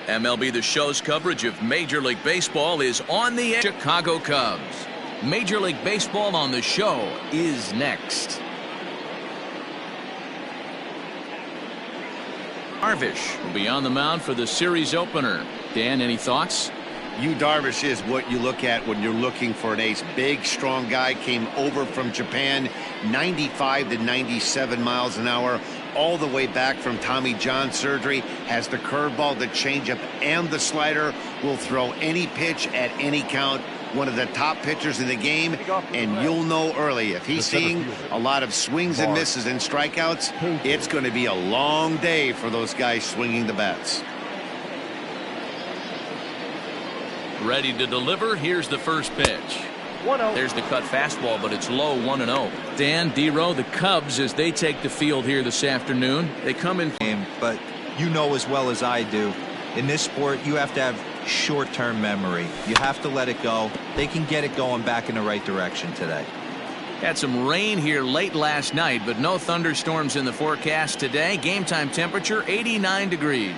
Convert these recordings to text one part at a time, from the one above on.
MLB The Show's coverage of Major League Baseball is on the Chicago Cubs. Major League Baseball on the Show is next. Darvish will be on the mound for the series opener. Dan, any thoughts? Darvish is what you look at when you're looking for an ace. Big, strong guy, came over from Japan, 95 to 97 miles an hour, all the way back from Tommy John surgery, has the curveball, the changeup, and the slider, will throw any pitch at any count. One of the top pitchers in the game, and you'll know early if he's seeing a lot of swings and misses and strikeouts, it's going to be a long day for those guys swinging the bats. Ready to deliver. Here's the first pitch. There's the cut fastball, but it's low, 1-0. Dan, D-Row, the Cubs, as they take the field here this afternoon, they come in. But you know as well as I do, in this sport, you have to have short-term memory. You have to let it go. They can get it going back in the right direction today. Had some rain here late last night, but no thunderstorms in the forecast today. Game time temperature 89 degrees.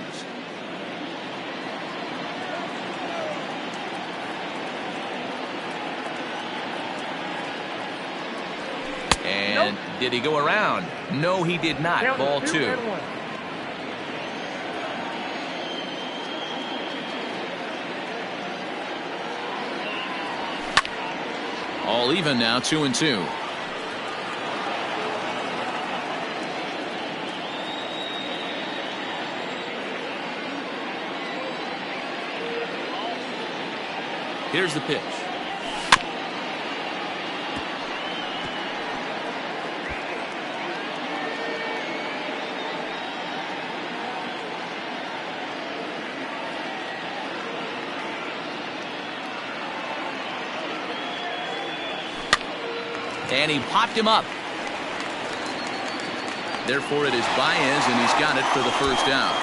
And did he go around? No, he did not. Ball two. All even now, 2-2. Here's the pitch. And he popped him up. Therefore, it is Baez, and he's got it for the first out.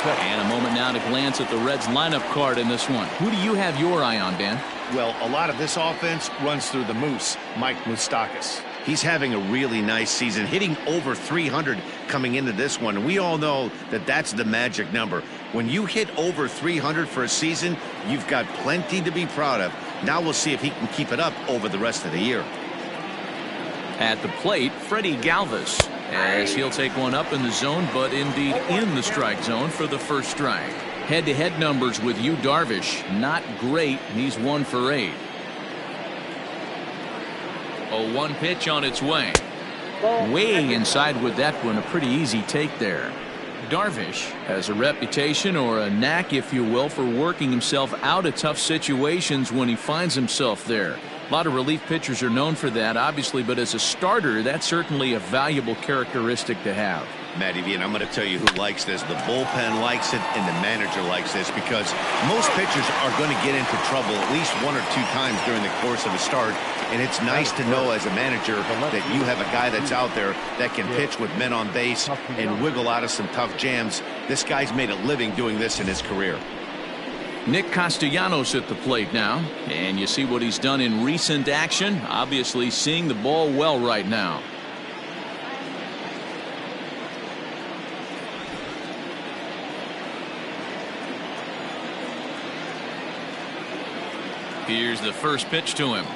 And a moment now to glance at the Reds lineup card in this one. Who do you have your eye on, Dan? Well, a lot of this offense runs through the Moose, Mike Moustakas. He's having a really nice season, hitting over 300 coming into this one. And we all know that that's the magic number. When you hit over 300 for a season, you've got plenty to be proud of. Now we'll see if he can keep it up over the rest of the year. At the plate, Freddie Galvis, as he'll take one up in the zone, but indeed in the strike zone for the first strike. Head-to-head numbers with Darvish, not great. He's 1 for 8. 0-1 pitch on its way. Way inside with that one, a pretty easy take there. Darvish has a reputation, or a knack if you will, for working himself out of tough situations when he finds himself there. A lot of relief pitchers are known for that, obviously, but as a starter, that's certainly a valuable characteristic to have. Matty V, and I'm going to tell you who likes this. The bullpen likes it, and the manager likes this, because most pitchers are going to get into trouble at least 1 or 2 times during the course of a start, and it's nice to know as a manager that you have a guy that's out there that can pitch with men on base and wiggle out of some tough jams. This guy's made a living doing this in his career. Nick Castellanos at the plate now, and you see what he's done in recent action. Obviously seeing the ball well right now. Here's the first pitch to him.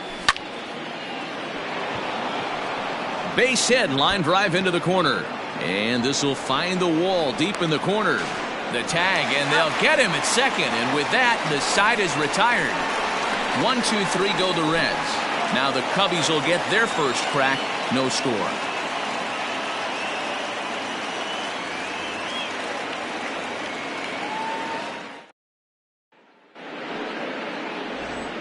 Base hit, line drive into the corner. And this will find the wall deep in the corner. The tag, and they'll get him at second. And with that, the side is retired. 1, 2, 3 go the Reds. Now the Cubbies will get their first crack. No score.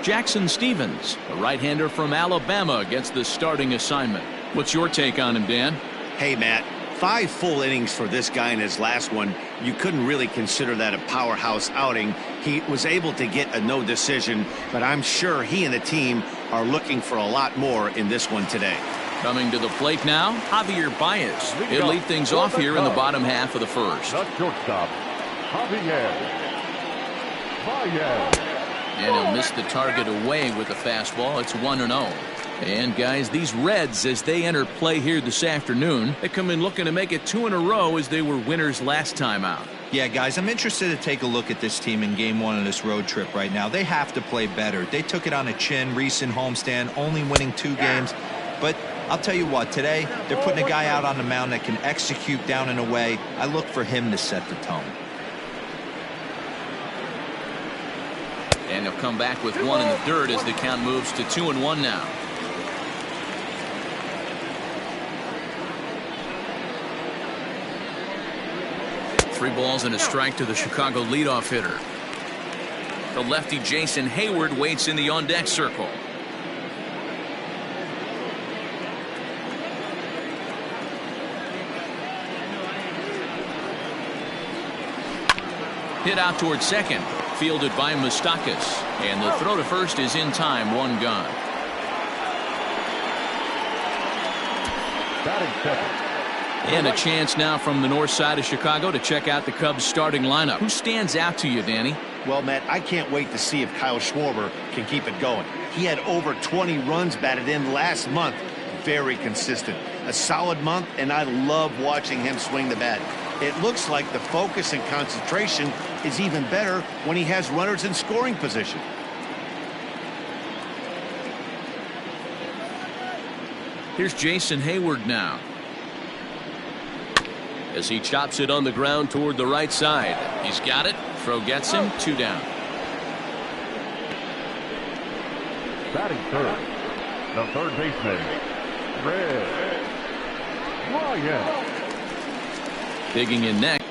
Jackson Stevens, a right-hander from Alabama, gets the starting assignment. What's your take on him, Dan? Hey, Matt, 5 full innings for this guy in his last one. You couldn't really consider that a powerhouse outing. He was able to get a no decision, but I'm sure he and the team are looking for a lot more in this one today. Coming to the plate now, Javier Baez. He'll lead things off here in the bottom half of the first. The shortstop, Javier Baez. And he'll miss the target away with the fastball. It's 1-0. And guys, these Reds, as they enter play here this afternoon, they come in looking to make it 2 in a row as they were winners last time out. Yeah, guys, I'm interested to take a look at this team in game one of this road trip right now. They have to play better. They took it on the chin, recent homestand, only winning 2 games. But I'll tell you what, today they're putting a guy out on the mound that can execute down and away. I look for him to set the tone. And they'll come back with 1 in the third as the count moves to 2-1 now. Three balls and a strike to the Chicago leadoff hitter. The lefty Jason Hayward waits in the on-deck circle. Hit out towards second, fielded by Moustakas, and the throw to first is in time, 1 gone. Batting second. And a chance now from the north side of Chicago to check out the Cubs starting lineup. Who stands out to you, Danny? Well, Matt, I can't wait to see if Kyle Schwarber can keep it going. He had over 20 runs batted in last month. Very consistent. A solid month, and I love watching him swing the bat. It looks like the focus and concentration is even better when he has runners in scoring position. Here's Jason Hayward now, as he chops it on the ground toward the right side. He's got it. Throw gets him. 2 down. Batting third, the third baseman, Ryan. Digging in next.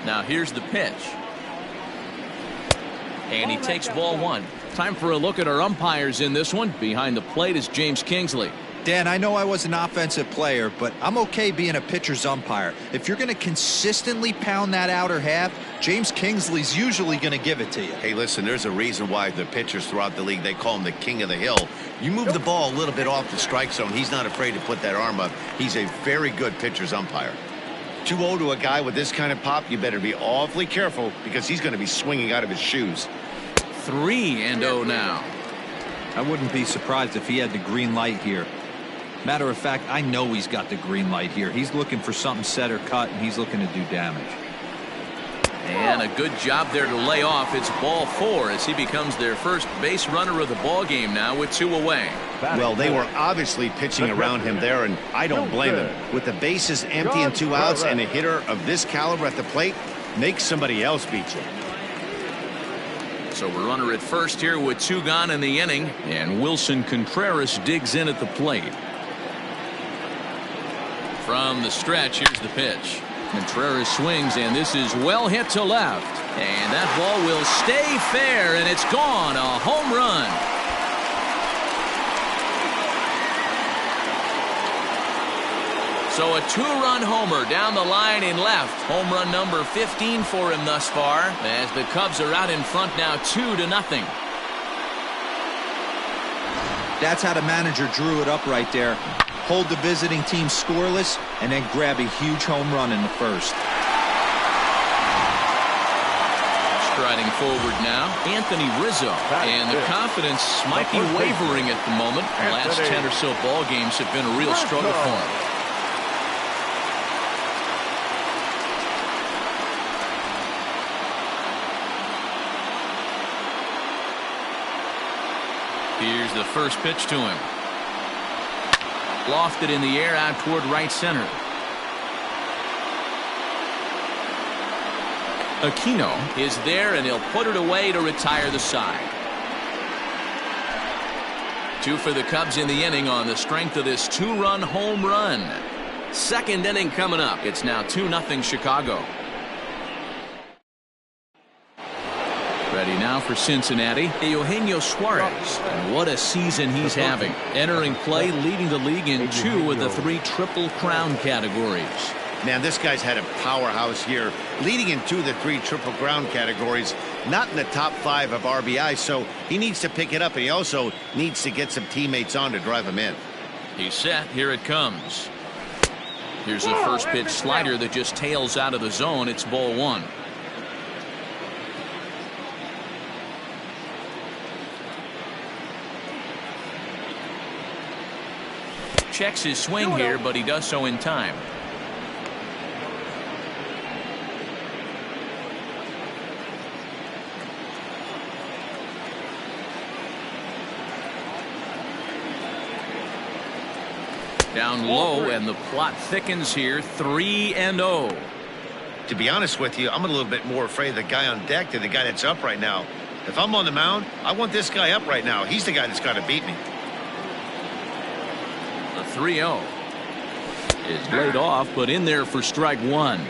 Now here's the pitch. And he takes ball 1. Time for a look at our umpires in this one. Behind the plate is James Kingsley. Dan, I know I was an offensive player, but I'm okay being a pitcher's umpire. If you're going to consistently pound that outer half, James Kingsley's usually going to give it to you. Hey, listen, there's a reason why the pitchers throughout the league, they call him the king of the hill. You move the ball a little bit off the strike zone, he's not afraid to put that arm up. He's a very good pitcher's umpire. 2-0 to a guy with this kind of pop, you better be awfully careful because he's going to be swinging out of his shoes. 3-0 now. I wouldn't be surprised if he had the green light here. Matter of fact, I know he's got the green light here. He's looking for something set or cut, and he's looking to do damage. And a good job there to lay off. It's ball 4 as he becomes their first base runner of the ball game now with 2 away. Well, they were obviously pitching around him there, and I don't blame them. With the bases empty and 2 outs and a hitter of this caliber at the plate, make somebody else beat you. So we're runner at first here with 2 gone in the inning, and Wilson Contreras digs in at the plate. From the stretch, here's the pitch. Contreras swings, and this is well hit to left. And that ball will stay fair, and it's gone. A home run. So a 2-run homer down the line in left. Home run number 15 for him thus far, as the Cubs are out in front now 2-0. That's how the manager drew it up right there. Hold the visiting team scoreless and then grab a huge home run in the first. Striding forward now, Anthony Rizzo, and the confidence might be wavering at the moment. The last 10 or so ball games have been a real struggle for him. Here's the first pitch to him. Lofted in the air out toward right center. Aquino is there, and he'll put it away to retire the side. 2 for the Cubs in the inning on the strength of this 2-run home run. Second inning coming up. It's now 2-0 Chicago. Ready now for Cincinnati, Eugenio Suarez. And what a season he's having. Entering play, leading the league in 2 of the 3 Triple Crown categories. Man, this guy's had a powerhouse year, leading in 2 of the 3 Triple Crown categories, not in the top 5 of RBI, so he needs to pick it up, and he also needs to get some teammates on to drive him in. He's set. Here it comes. Here's the first pitch slider that just tails out of the zone. It's ball one. Checks his swing here, but he does so in time. Down low, and the plot thickens here. 3-0. To be honest with you, I'm a little bit more afraid of the guy on deck than the guy that's up right now. If I'm on the mound, I want this guy up right now. He's the guy that's got to beat me. The 3-0 is laid off, but in there for strike one.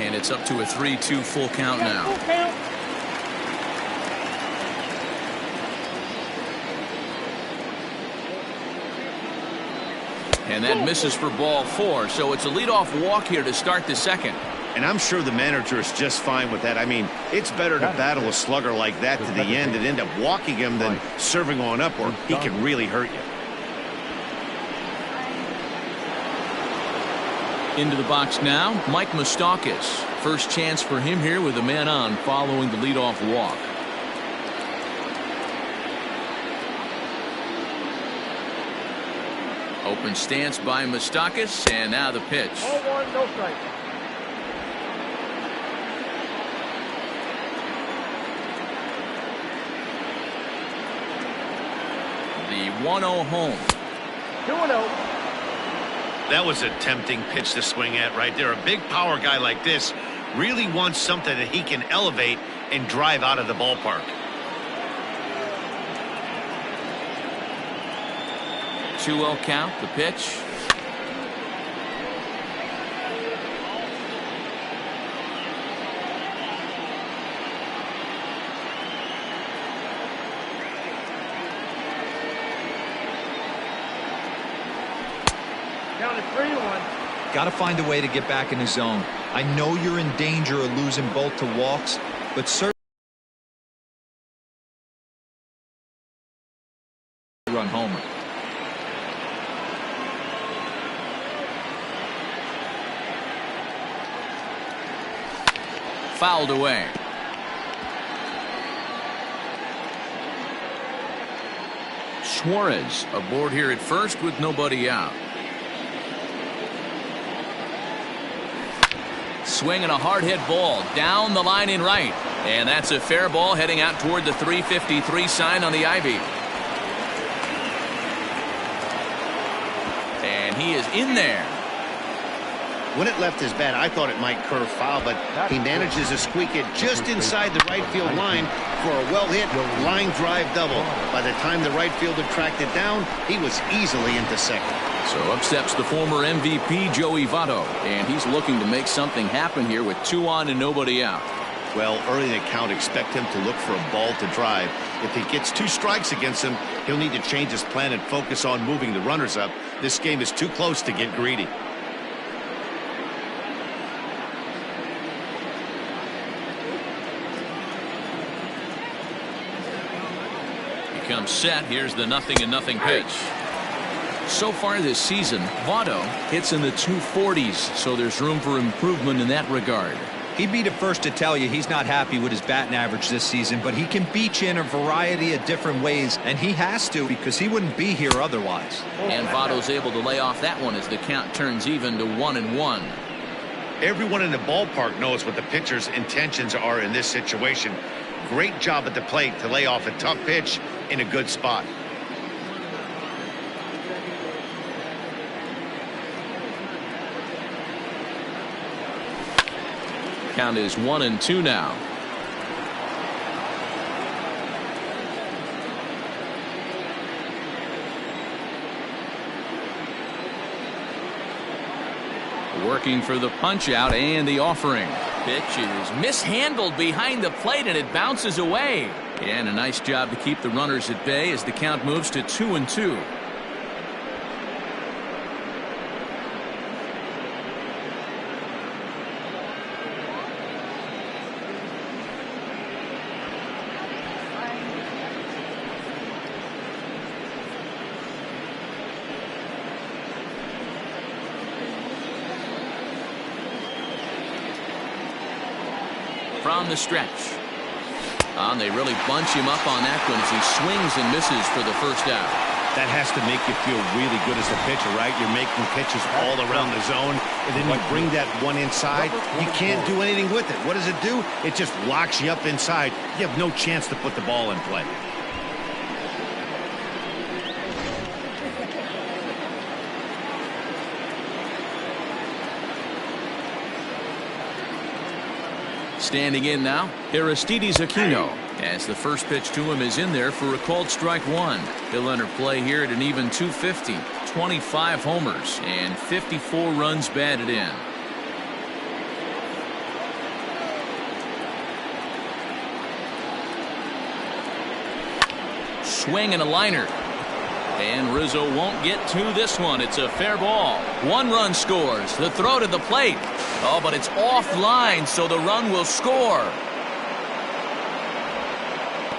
And it's up to a 3-2 full count now. And that misses for ball four, so it's a leadoff walk here to start the second. And I'm sure the manager is just fine with that. I mean, it's better to battle a slugger like that to the end and end up walking him than serving on up, or he can really hurt you. Into the box now, Mike Moustakas. First chance for him here with a man on following the leadoff walk. Open stance by Moustakas, and now the pitch. 0-1, no strike. The 1-0 home. 2-0. That was a tempting pitch to swing at right there. A big power guy like this really wants something that he can elevate and drive out of the ballpark. 2-0 count, the pitch. Down to 3-1. Got to find a way to get back in the zone. I know you're in danger of losing both to walks, but certainly run homer. Fouled away. Suarez aboard here at first with nobody out. Swinging a hard hit ball down the line in right, and that's a fair ball heading out toward the 353 sign on the ivy. And he is in there. When it left his bat, I thought it might curve foul, but he manages to squeak it just inside the right field line for a well-hit line drive double. By the time the right fielder tracked it down, he was easily into second. So up steps the former MVP Joey Votto, and he's looking to make something happen here with 2 on and nobody out. Well, early in the count, expect him to look for a ball to drive. If he gets 2 strikes against him, he'll need to change his plan and focus on moving the runners up. This game is too close to get greedy. Comes set. Here's the 0-0 pitch. So far this season, Votto hits in the 240s, so there's room for improvement in that regard. He'd be the first to tell you he's not happy with his batting average this season, but he can beat you in a variety of different ways, and he has to because he wouldn't be here otherwise. And Votto's able to lay off that one as the count turns even to 1-1. Everyone in the ballpark knows what the pitcher's intentions are in this situation. Great job at the plate to lay off a tough pitch in a good spot. Count is 1-2 now. Working for the punch out and the offering. Pitch is mishandled behind the plate and it bounces away. And a nice job to keep the runners at bay as the count moves to 2-2. from the stretch. And they really bunch him up on that one as he swings and misses for the first out. That has to make you feel really good as a pitcher, right? You're making pitches all around the zone, and then you bring that one inside. You can't do anything with it. What does it do? It just locks you up inside. You have no chance to put the ball in play. Standing in now, Aristides Aquino, as the first pitch to him is in there for a called strike one. He'll enter play here at an even 250, 25 homers, and 54 runs batted in. Swing and a liner. And Rizzo won't get to this one. It's a fair ball. One run scores. The throw to the plate. Oh, but it's offline, so the run will score.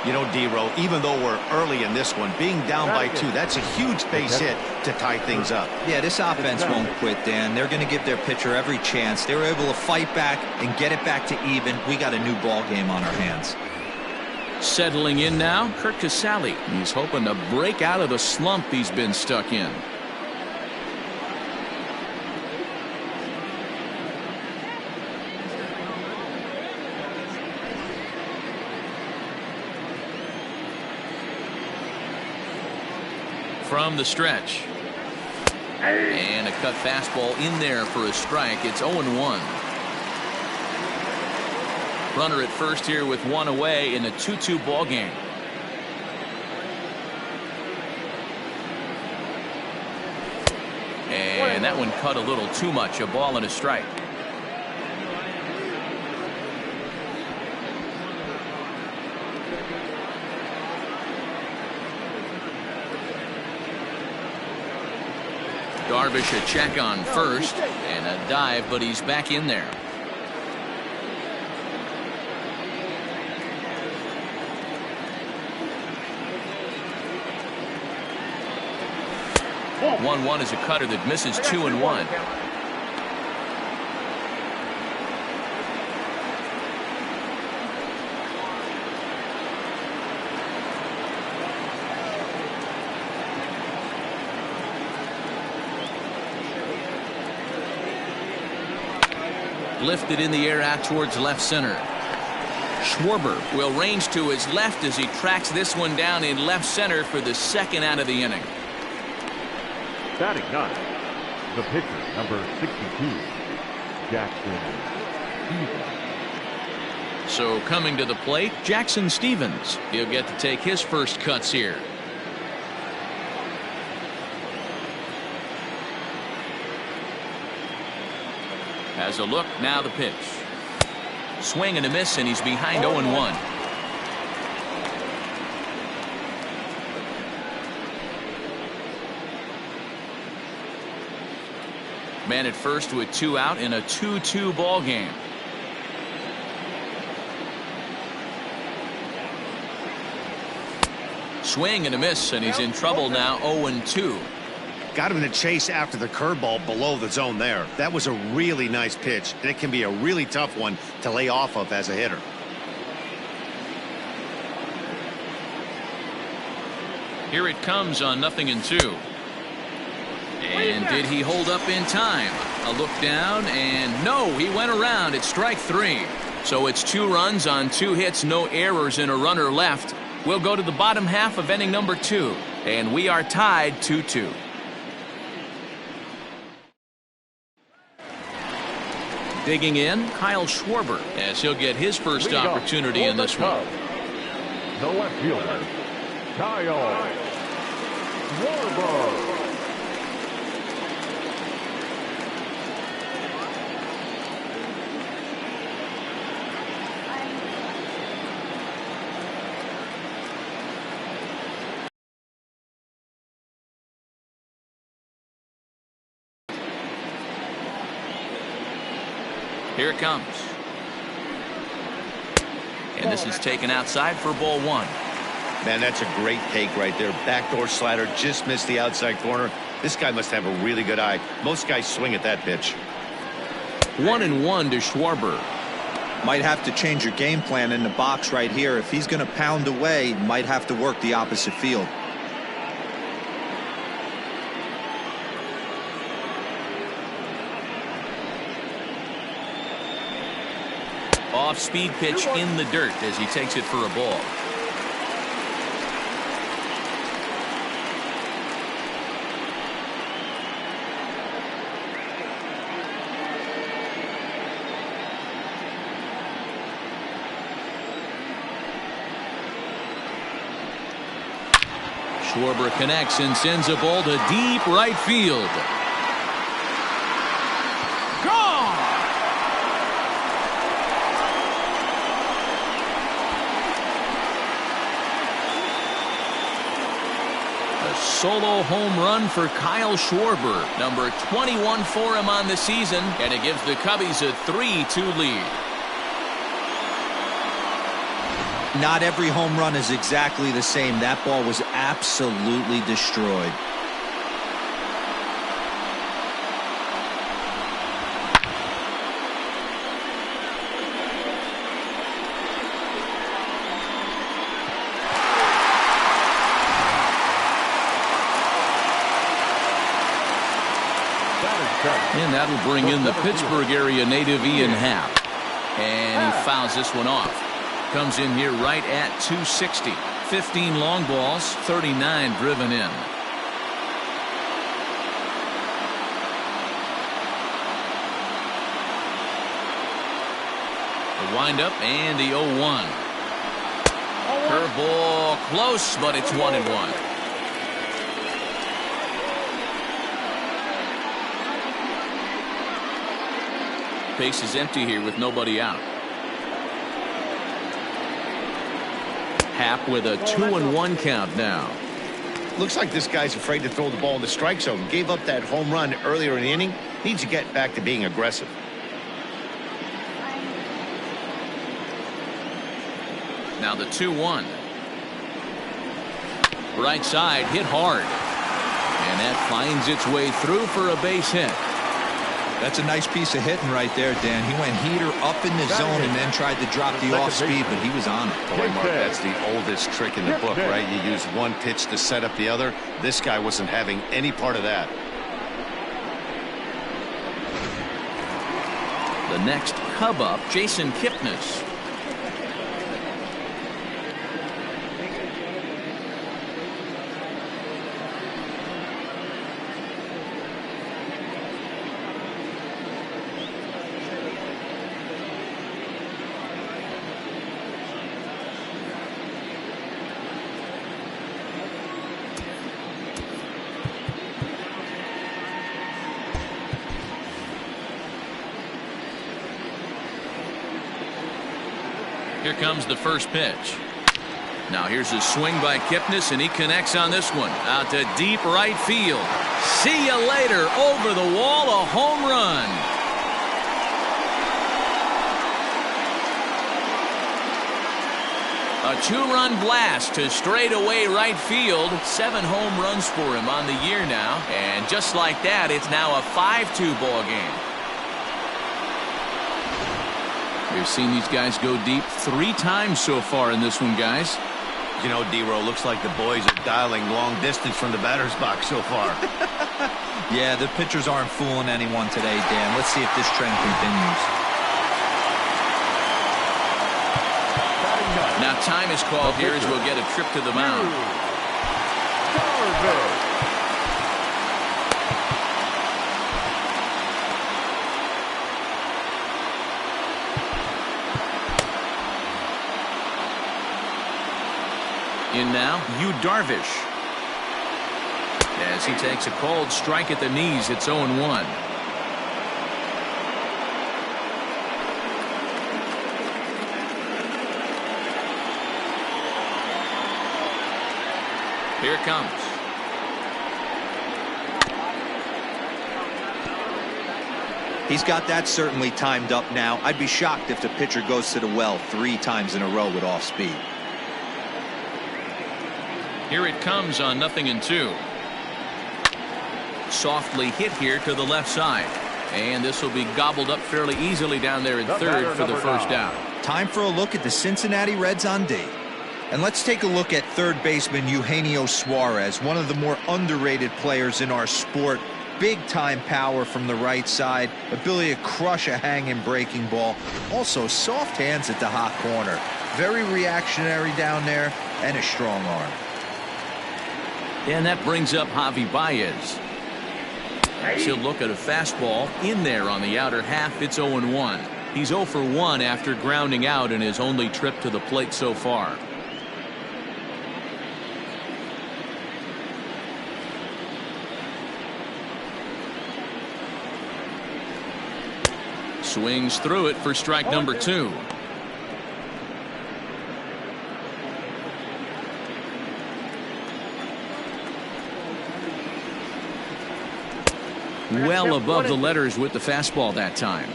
You know, D-Row, even though we're early in this one, being down by 2, that's a huge base hit to tie things up. Yeah, this offense won't quit, Dan. They're going to give their pitcher every chance. They were able to fight back and get it back to even. We got a new ball game on our hands. Settling in now, Kurt Casale. He's hoping to break out of the slump he's been stuck in. From the stretch. And a cut fastball in there for a strike. It's 0-1. Runner at first here with one away in a 2-2 ball game. And that one cut a little too much. A ball and a strike. Darvish a check on first and a dive, but he's back in there. One is a cutter that misses 2-1. Lifted in the air out towards left center. Schwarber will range to his left as he tracks this one down in left center for the second out of the inning. Batting ninth, the pitcher, number 62, Jackson Stevens. So coming to the plate, Jackson Stevens. He'll get to take his first cuts here. Has a look, now the pitch. Swing and a miss, and he's behind 0-1. Man at first with 2 out in a 2-2 ball game. Swing and a miss, and he's in trouble now. 0-2. Got him in a chase after the curveball below the zone there. That was a really nice pitch, and it can be a really tough one to lay off of as a hitter. Here it comes on 0-2. And did he hold up in time? A look down, and no, he went around. It's strike 3. So it's 2 runs on 2 hits, no errors, and a runner left. We'll go to the bottom half of inning number 2, and we are tied 2-2. Digging in, Kyle Schwarber, as he'll get his first opportunity in this one. The left fielder, Kyle Schwarber. Here it comes. And this is taken outside for ball 1. Man, that's a great take right there. Backdoor slider just missed the outside corner. This guy must have a really good eye. Most guys swing at that pitch. 1-1 to Schwarber. Might have to change your game plan in the box right here. If he's going to pound away, might have to work the opposite field. Off-speed pitch in the dirt as he takes it for a ball. Schwarber connects and sends a ball to deep right field. Gone! A solo home run for Kyle Schwarber, number 21 for him on the season, and it gives the Cubbies a 3-2 lead. Not every home run is exactly the same. That ball was absolutely destroyed. And that'll bring in the Pittsburgh area native Ian Happ. And he fouls this one off. Comes in here right at 260. 15 long balls, 39 driven in. The windup and the 0-1. Curveball close, but it's 1-1. Base is empty here with nobody out. Happ with a 2-1 count now. Looks like this guy's afraid to throw the ball in the strike zone. Gave up that home run earlier in the inning. Needs to get back to being aggressive. Now the 2-1. Right side hit hard. And that finds its way through for a base hit. That's a nice piece of hitting right there, Dan. He went heater up in the zone and then tried to drop the off speed, but he was on it. Boy, Mark, that's the oldest trick in the book, right? You use one pitch to set up the other. This guy wasn't having any part of that. The next Cub up, Jason Kipnis. Here comes the first pitch. Now here's a swing by Kipnis, and he connects on this one. Out to deep right field. See you later. Over the wall, a home run. A two-run blast to straightaway right field. 7 home runs for him on the year now. And just like that, it's now a 5-2 ball game. We've seen these guys go deep 3 times so far in this one, guys. You know, D-Row, looks like the boys are dialing long distance from the batter's box so far. Yeah, the pitchers aren't fooling anyone today, Dan. Let's see if this trend continues. Now time is called here as we'll get a trip to the mound. In now, Yu Darvish. As he takes a cold strike at the knees, it's 0-1. Here it comes. He's got that certainly timed up now. I'd be shocked if the pitcher goes to the well 3 times in a row with off speed. Here it comes on 0-2. Softly hit here to the left side. And this will be gobbled up fairly easily down there at third for the first out. Time for a look at the Cincinnati Reds on D. And let's take a look at third baseman Eugenio Suarez, one of the more underrated players in our sport. Big-time power from the right side, ability to crush a hanging breaking ball. Also, soft hands at the hot corner. Very reactionary down there, and a strong arm. And that brings up Javi Baez. He'll look at a fastball in there on the outer half. It's 0-1. He's 0 for 1 after grounding out in his only trip to the plate so far. Swings through it for strike number 2. Well above the letters with the fastball that time.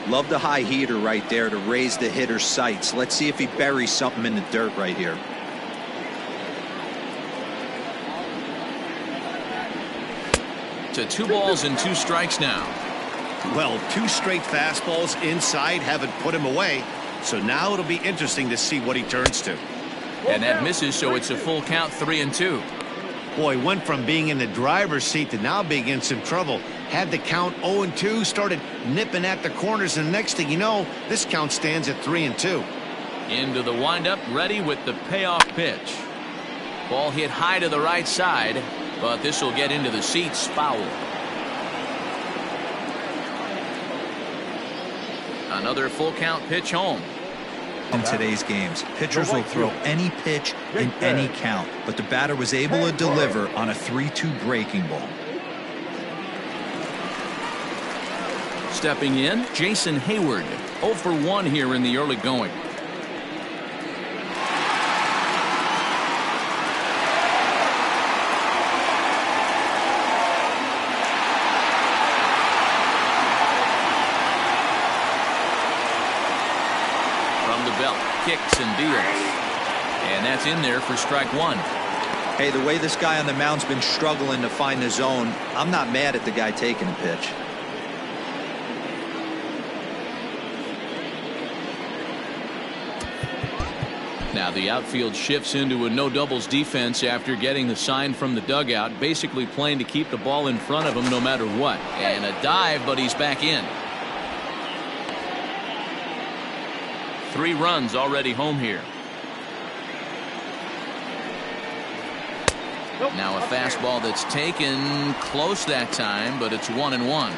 Love the high heater right there to raise the hitter's sights. Let's see if he buries something in the dirt right here. To 2 balls and 2 strikes now. Well, 2 straight fastballs inside haven't put him away. So now it'll be interesting to see what he turns to. And that misses, so it's a full count, 3-2. Boy, went from being in the driver's seat to now being in some trouble. Had the count 0-2, started nipping at the corners, and the next thing you know, this count stands at 3-2. Into the windup, ready with the payoff pitch. Ball hit high to the right side, but this will get into the seats, foul. Another full count pitch home. In today's games, pitchers will throw any pitch in any count, but the batter was able to deliver on a 3-2 breaking ball. Stepping in, Jason Hayward, 0 for 1 here in the early going. Kicks and deals. And that's in there for strike 1. Hey, the way this guy on the mound's been struggling to find the zone, I'm not mad at the guy taking a pitch. Now the outfield shifts into a no doubles defense after getting the sign from the dugout, basically playing to keep the ball in front of him no matter what. And a dive, but he's back in. 3 runs already home here. Now a fastball that's taken close that time, but it's 1-1.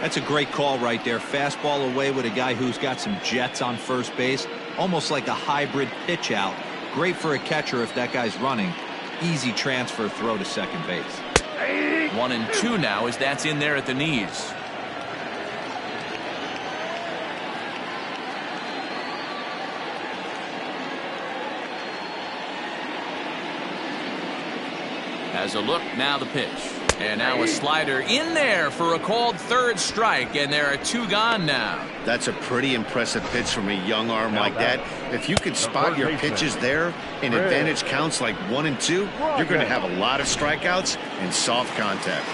That's a great call right there. Fastball away with a guy who's got some jets on first base. Almost like a hybrid pitch out. Great for a catcher if that guy's running. Easy transfer throw to second base. 1-2 now as that's in there at the knees. As a look, now the pitch. And now a slider in there for a called third strike, and there are 2 gone now. That's a pretty impressive pitch from a young arm like that. If you could spot your pitches there in advantage counts like 1 and 2, you're going to have a lot of strikeouts and soft contact.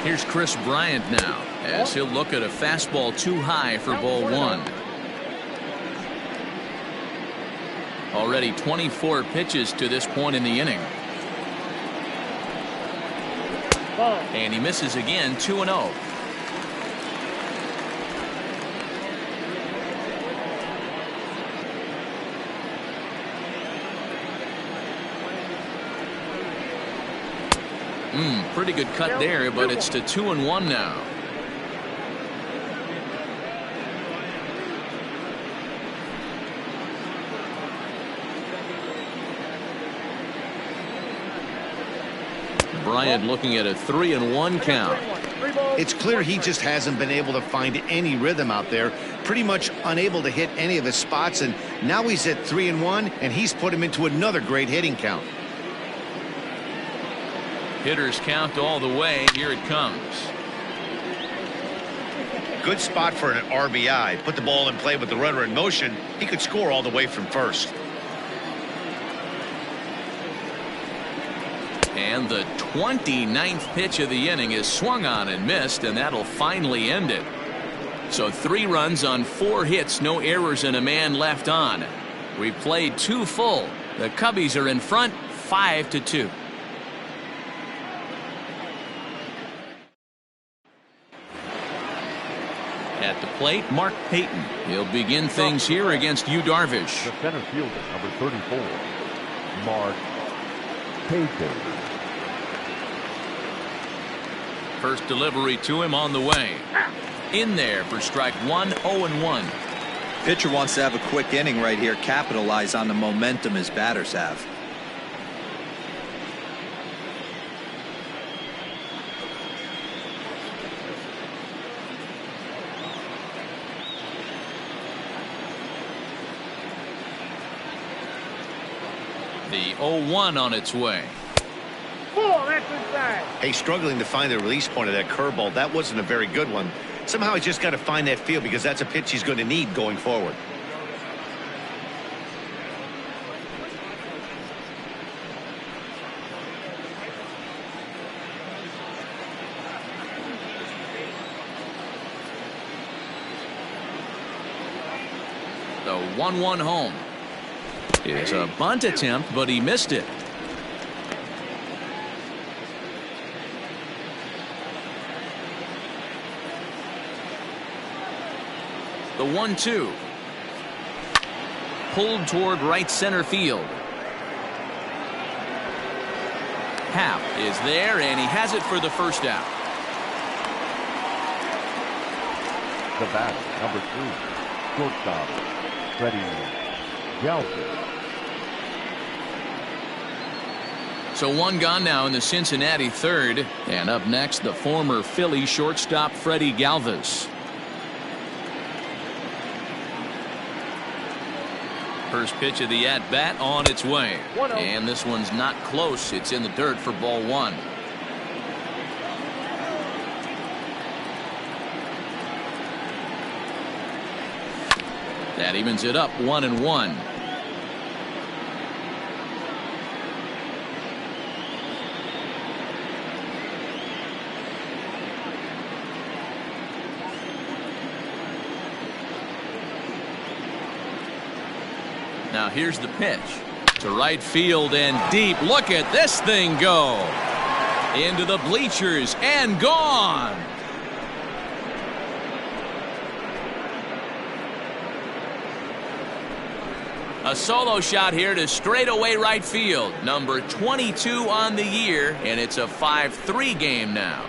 Here's Chris Bryant now, as he'll look at a fastball too high for ball 1. Already 24 pitches to this point in the inning. And he misses again, 2-0. Pretty good cut there, but it's to 2-1 now. Bryant looking at a 3-1 count. It's clear he just hasn't been able to find any rhythm out there. Pretty much unable to hit any of his spots, and now he's at 3-1, and he's put him into another great hitting count. Hitters count all the way. Here it comes. Good spot for an RBI. Put the ball in play with the runner in motion. He could score all the way from first. And the 29th pitch of the inning is swung on and missed, and that'll finally end it. So 3 runs on 4 hits, no errors, and a man left on. We played 2 full. The Cubbies are in front 5-2. At the plate, Mark Payton. He'll begin things here against Yu Darvish. The center fielder, number 34, Mark Payton. First delivery to him on the way. In there for strike 1, 0-1. Pitcher wants to have a quick inning right here, capitalize on the momentum his batters have. The 0-1 on its way. That's inside. Hey, struggling to find the release point of that curveball. That wasn't a very good one. Somehow he's just got to find that feel, because that's a pitch he's going to need going forward. The 1-1 home. It's a bunt attempt, but he missed it. The 1-2. Pulled toward right center field. Happ is there, and he has it for the first out. The batter, number 3, shortstop, Freddie Galvis. So 1 gone now in the Cincinnati third. And up next, the former Philly shortstop Freddie Galvis. First pitch of the at-bat on its way. And this one's not close. It's in the dirt for ball 1. That evens it up 1-1. Now here's the pitch to right field and deep. Look at this thing go into the bleachers and gone. A solo shot here to straightaway right field. Number 22 on the year, and it's a 5-3 game now.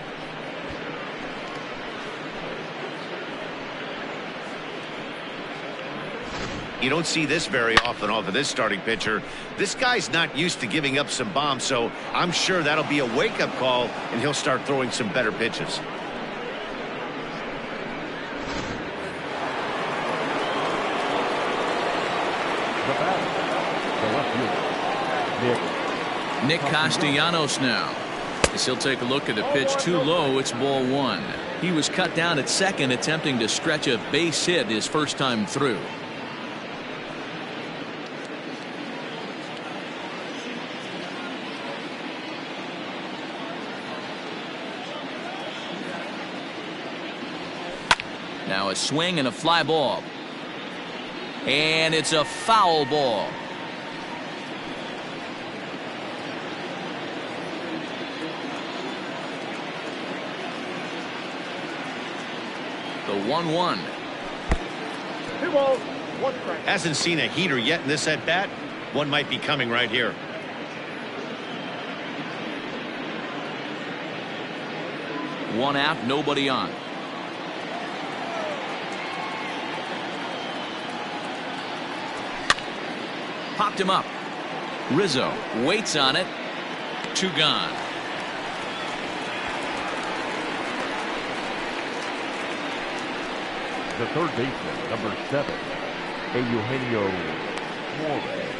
You don't see this very often off of this starting pitcher. This guy's not used to giving up some bombs, so I'm sure that'll be a wake-up call, and he'll start throwing some better pitches. The batter, the left fielder, Nick Castellanos now. As he'll take a look at the pitch too low, it's ball 1. He was cut down at second, attempting to stretch a base hit his first time through. Now a swing and a fly ball. And it's a foul ball. The 1-1. 2 balls, 1 strike. Hasn't seen a heater yet in this at-bat. One might be coming right here. One out, nobody on. Popped him up. Rizzo waits on it. 2 gone. the third baseman, number 7, Eugenio Suarez.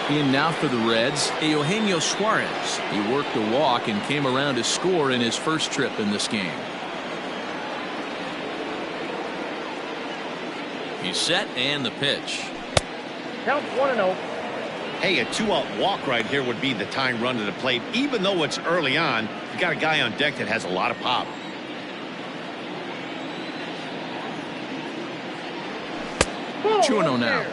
In now for the Reds, Eugenio Suarez. He worked a walk and came around to score in his first trip in this game. He's set, and the pitch. Count 1-0. Hey, a 2-out walk right here would be the tying run to the plate. Even though it's early on, you got a guy on deck that has a lot of pop. Ball, 2-0 now.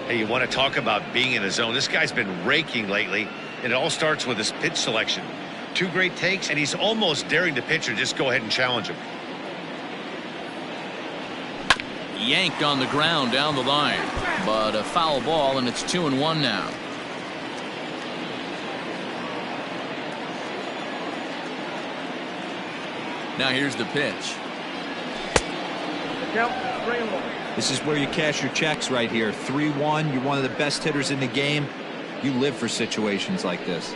Hey, you want to talk about being in a zone? This guy's been raking lately, and it all starts with his pitch selection. 2 great takes, and he's almost daring the pitcher just go ahead and challenge him. Yanked on the ground down the line, but a foul ball, and it's 2-1 now. Now here's the pitch. Count 3-1. This is where you cash your checks right here. 3-1. You're one of the best hitters in the game. You live for situations like this.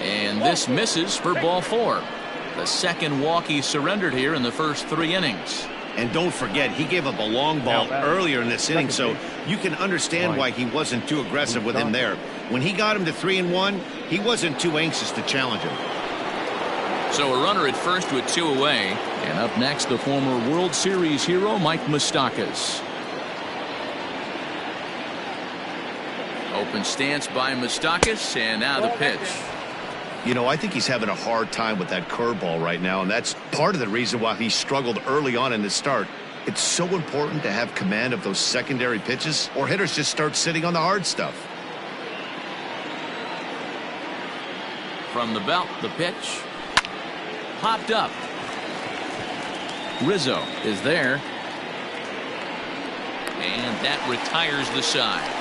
And this misses for ball 4. The second walk he surrendered here in the first 3 innings. And don't forget, he gave up a long ball earlier in this inning, so you can understand why he wasn't too aggressive with him there. When he got him to 3-1, he wasn't too anxious to challenge him. So a runner at first with 2 away. And up next, the former World Series hero, Mike Moustakas. Open stance by Moustakas, and now the pitch. You know, I think he's having a hard time with that curveball right now, and that's part of the reason why he struggled early on in the start. It's so important to have command of those secondary pitches, or hitters just start sitting on the hard stuff. From the belt, the pitch. Popped up. Rizzo is there. And that retires the side.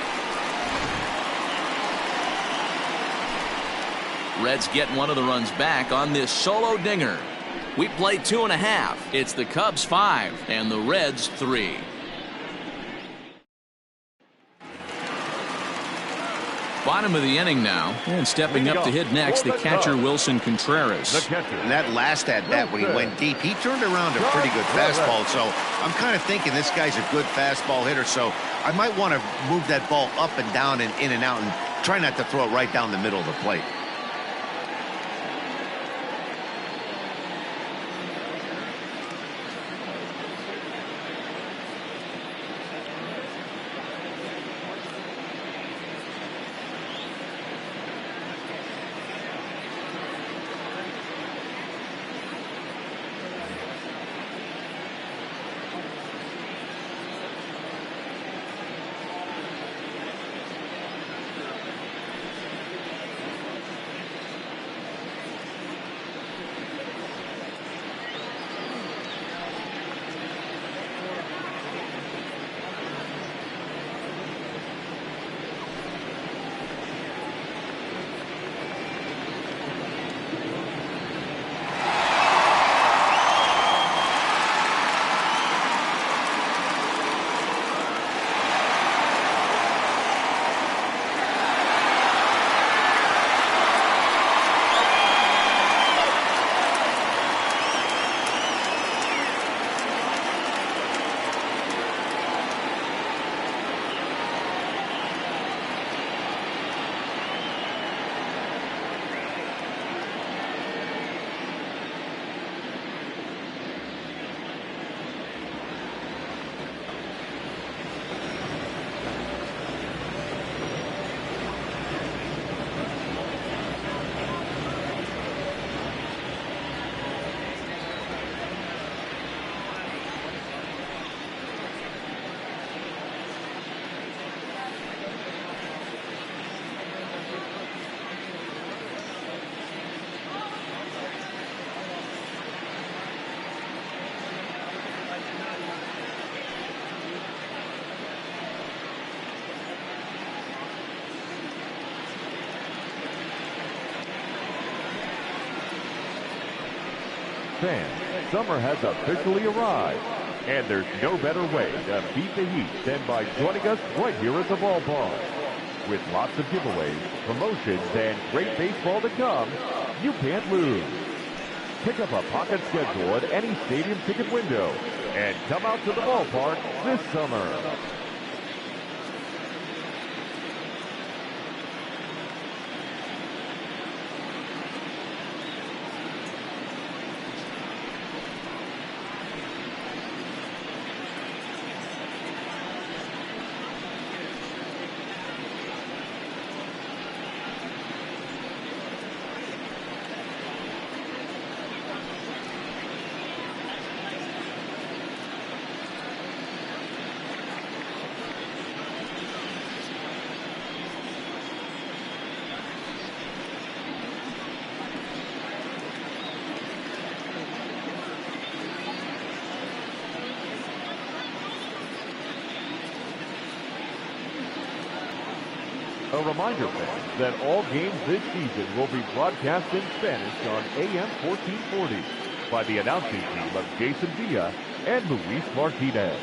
Reds get one of the runs back on this solo dinger. We play 2.5. It's the Cubs 5 and the Reds 3. Bottom of the inning now, and stepping up to hit next, the catcher Wilson Contreras. And that last at bat when he went deep, he turned around a pretty good fastball. So I'm kind of thinking this guy's a good fastball hitter. So I might want to move that ball up and down and in and out and try not to throw it right down the middle of the plate. Fans, summer has officially arrived, and there's no better way to beat the heat than by joining us right here at the ballpark. With lots of giveaways, promotions, and great baseball to come, you can't lose. Pick up a pocket schedule at any stadium ticket window and come out to the ballpark this summer. A reminder, fans, that all games this season will be broadcast in Spanish on AM 1440 by the announcing team of Jason Villa and Luis Martinez.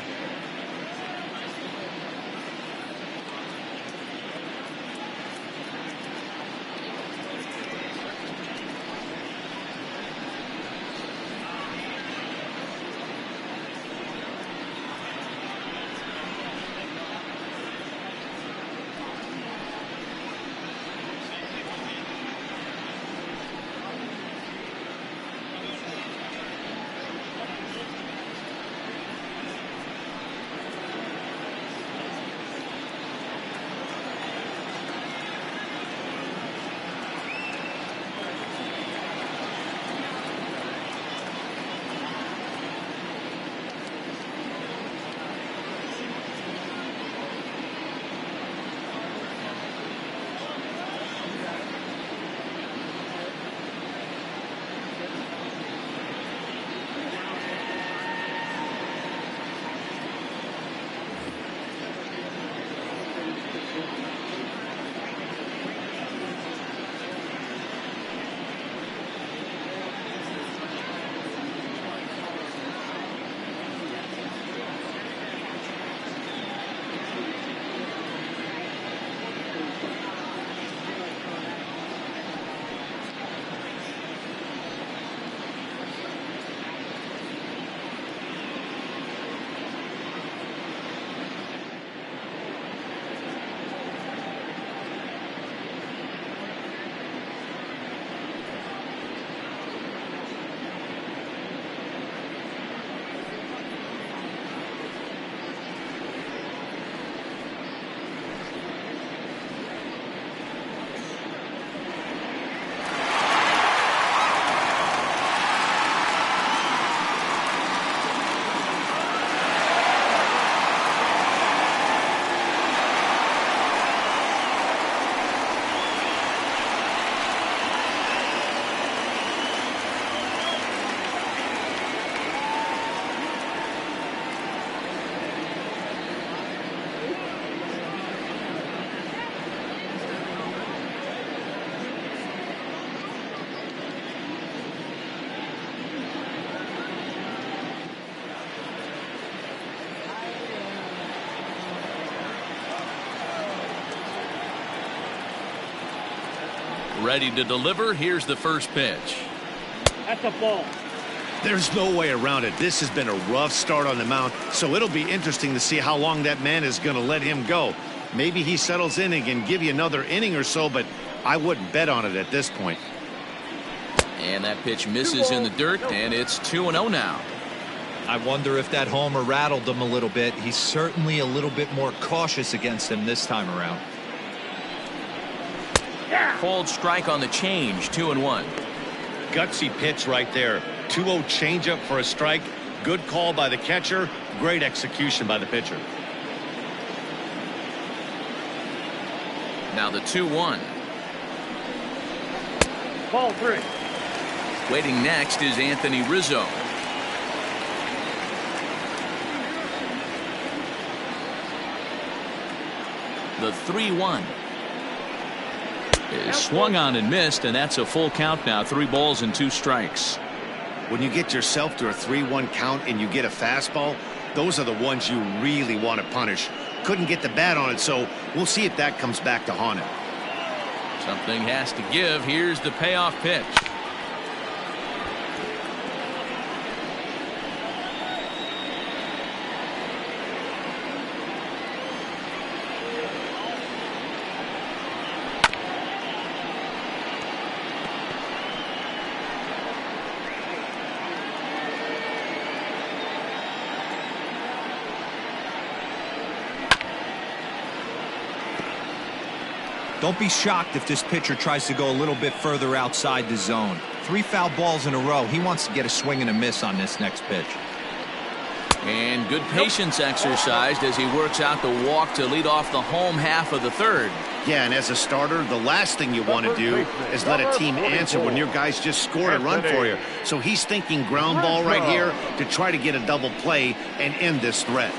Ready to deliver. Here's the first pitch. That's a ball. There's no way around it. This has been a rough start on the mound, so it'll be interesting to see how long that man is going to let him go. Maybe he settles in and can give you another inning or so, but I wouldn't bet on it at this point. And that pitch misses in the dirt, and it's 2-0 now. I wonder if that homer rattled him a little bit. He's certainly a little bit more cautious against him this time around. Called strike on the change, 2-1. Gutsy pitch right there. 2-0 changeup for a strike. Good call by the catcher. Great execution by the pitcher. Now the 2-1. Ball 3. Waiting next is Anthony Rizzo. The 3-1 is swung on and missed, and that's a full count now. 3 balls and 2 strikes. When you get yourself to a 3-1 count and you get a fastball, those are the ones you really want to punish. Couldn't get the bat on it, so we'll see if that comes back to haunt him. Something has to give. Here's the payoff pitch. Don't be shocked if this pitcher tries to go a little bit further outside the zone. 3 foul balls in a row. He wants to get a swing and a miss on this next pitch. And good patience exercised as he works out the walk to lead off the home half of the third. Yeah, and as a starter, the last thing you want to do is let a team answer when your guys just scored a run for you. So he's thinking ground ball right here to try to get a double play and end this threat.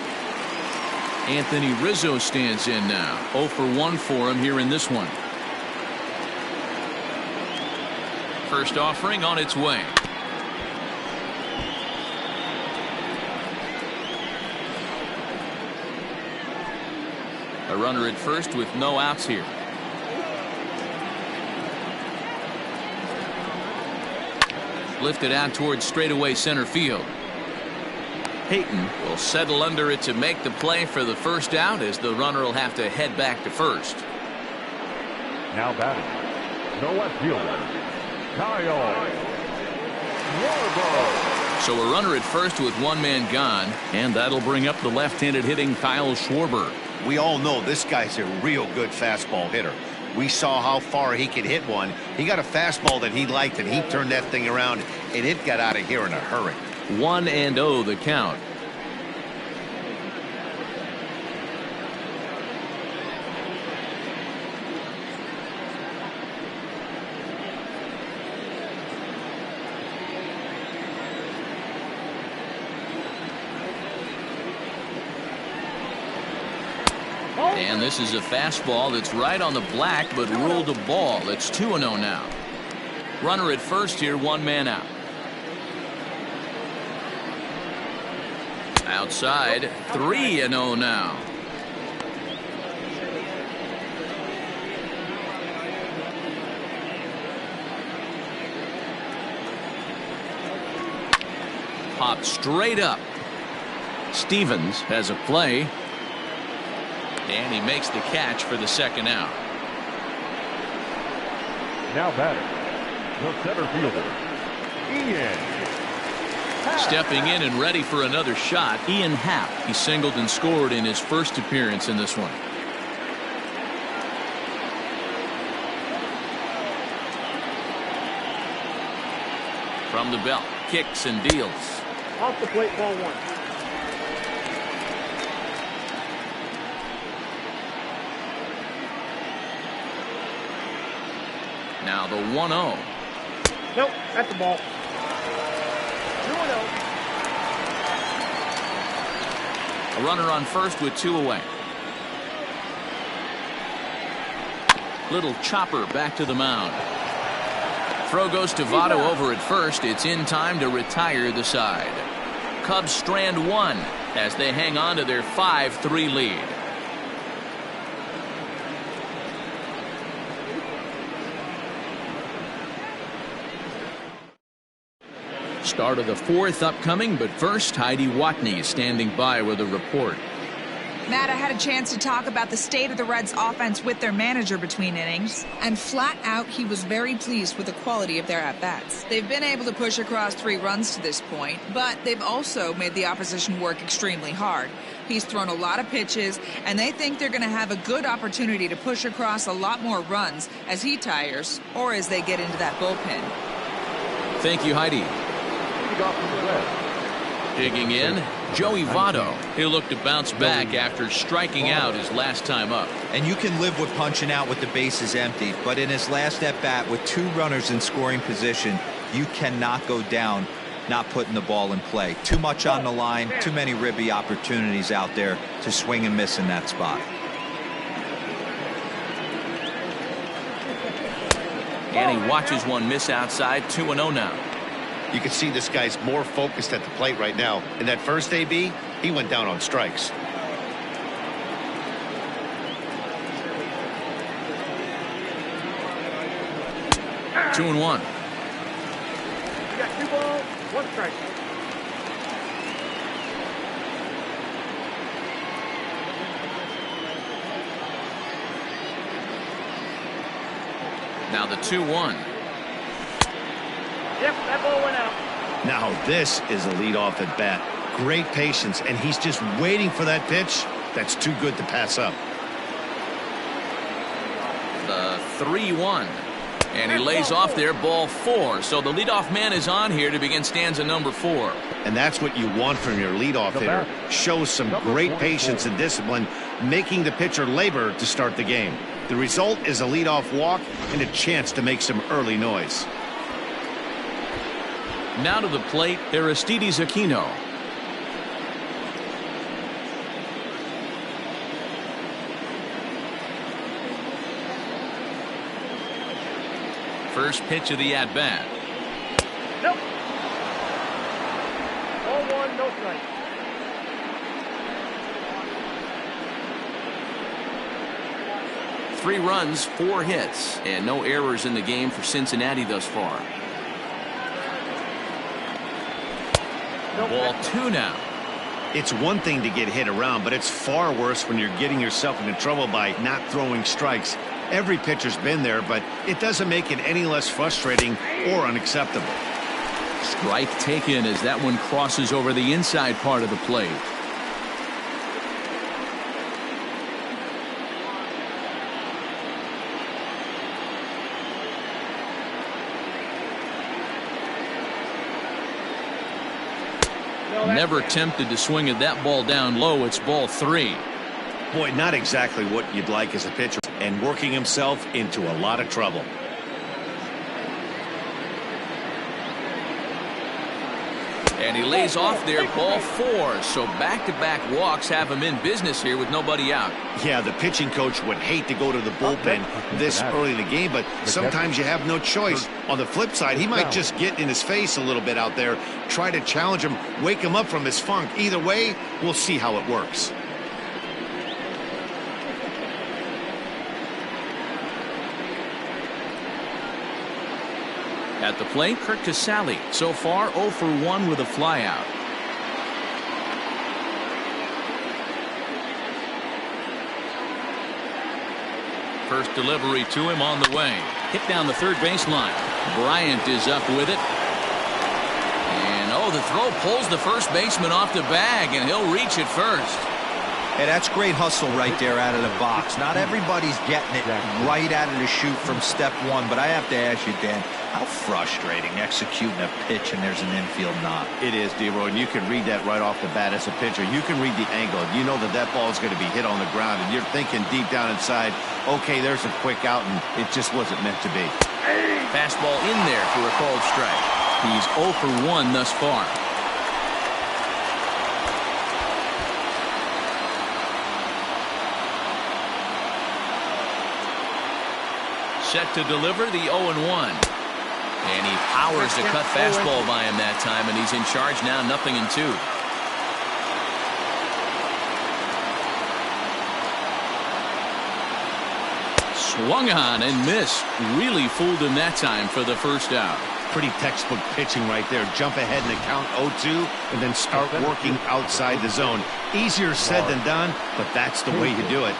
Anthony Rizzo stands in now. 0 for 1 for him here in this one. First offering on its way. A runner at first with no outs here. Lifted out towards straightaway center field. Payton will settle under it to make the play for the first out, as the runner will have to head back to first. Now batting, the left fielder, Kyle Schwarber. So a runner at first with one man gone, and that'll bring up the left-handed hitting Kyle Schwarber. We all know this guy's a real good fastball hitter. We saw how far he could hit one. He got a fastball that he liked, and he turned that thing around, and it got out of here in a hurry. 1-0 the count. And this is a fastball that's right on the black, but ruled a ball. It's 2-0 now. Runner at first here, one man out. Outside, 3-0 now. Popped straight up. Stevens has a play. And he makes the catch for the second out. Now batting, the center fielder, Ian. Stepping in and ready for another shot, Ian Happ. He singled and scored in his first appearance in this one. From the belt, kicks and deals. Off the plate, ball 1. Now the 1-0. Nope, that's the ball. 2-0. A runner on first with 2 away. Little chopper back to the mound. Throw goes to Votto over at first. It's in time to retire the side. Cubs strand 1 as they hang on to their 5-3 lead. Start of the 4th upcoming, but first Heidi Watney is standing by with a report. Matt, I had a chance to talk about the state of the Reds offense with their manager between innings, and flat out he was very pleased with the quality of their at-bats. They've been able to push across 3 runs to this point, but they've also made the opposition work extremely hard. He's thrown a lot of pitches, and they think they're going to have a good opportunity to push across a lot more runs as he tires or as they get into that bullpen. Thank you, Heidi. Digging in, Joey Votto. He'll look to bounce back after striking out his last time up. And you can live with punching out with the bases empty, but in his last at bat with 2 runners in scoring position, you cannot go down not putting the ball in play. Too much on the line, too many ribby opportunities out there to swing and miss in that spot. And he watches one miss outside. 2-0 now. You can see this guy's more focused at the plate right now. In that first AB, he went down on strikes. Two and 1. You got 2 balls, 1 strike. Now the 2-1. Yep, that ball went out. Now this is a leadoff at bat. Great patience, and he's just waiting for that pitch. That's too good to pass up. The 3-1. And he lays off there, ball 4. So the leadoff man is on here to begin stanza number 4. And that's what you want from your leadoff hitter. Shows some great patience and discipline, making the pitcher labor to start the game. The result is a leadoff walk and a chance to make some early noise. Now to the plate, Aristides Aquino. First pitch of the at-bat. Nope. Ball one, no strike. Three runs, 4 hits, and no errors in the game for Cincinnati thus far. Ball 2 now. It's one thing to get hit around, but it's far worse when you're getting yourself into trouble by not throwing strikes. Every pitcher's been there, but it doesn't make it any less frustrating or unacceptable. Strike taken as that one crosses over the inside part of the plate. Never tempted to swing at that ball down low. It's ball 3. Boy, not exactly what you'd like as a pitcher, and working himself into a lot of trouble. And he lays off there, ball 4. So back-to-back walks have him in business here with nobody out. Yeah, the pitching coach would hate to go to the bullpen this early in the game, but sometimes you have no choice. On the flip side, he might just get in his face a little bit out there, try to challenge him, wake him up from his funk. Either way, we'll see how it works. At the plate, Kurt Casale. So far, 0 for 1 with a flyout. First delivery to him on the way. Hit down the third baseline. Bryant is up with it. And, oh, the throw pulls the first baseman off the bag, and he'll reach it first. Hey, that's great hustle right there out of the box. Not everybody's getting it right out of the chute from step 1, but I have to ask you, Dan, how frustrating executing a pitch and there's an infield knock. It is, D-Roy, and you can read that right off the bat as a pitcher. You can read the angle. You know that that ball is going to be hit on the ground, and you're thinking deep down inside, okay, there's a quick out, and it just wasn't meant to be. Fastball in there for a called strike. He's 0 for 1 thus far. Set to deliver the 0-1. And he powers the cut fastball by him that time, and he's in charge now, 0-2. Swung on and missed. Really fooled him that time for the first out. Pretty textbook pitching right there. Jump ahead in the count 0-2 and then start working outside the zone. Easier said than done, but that's the way you do it.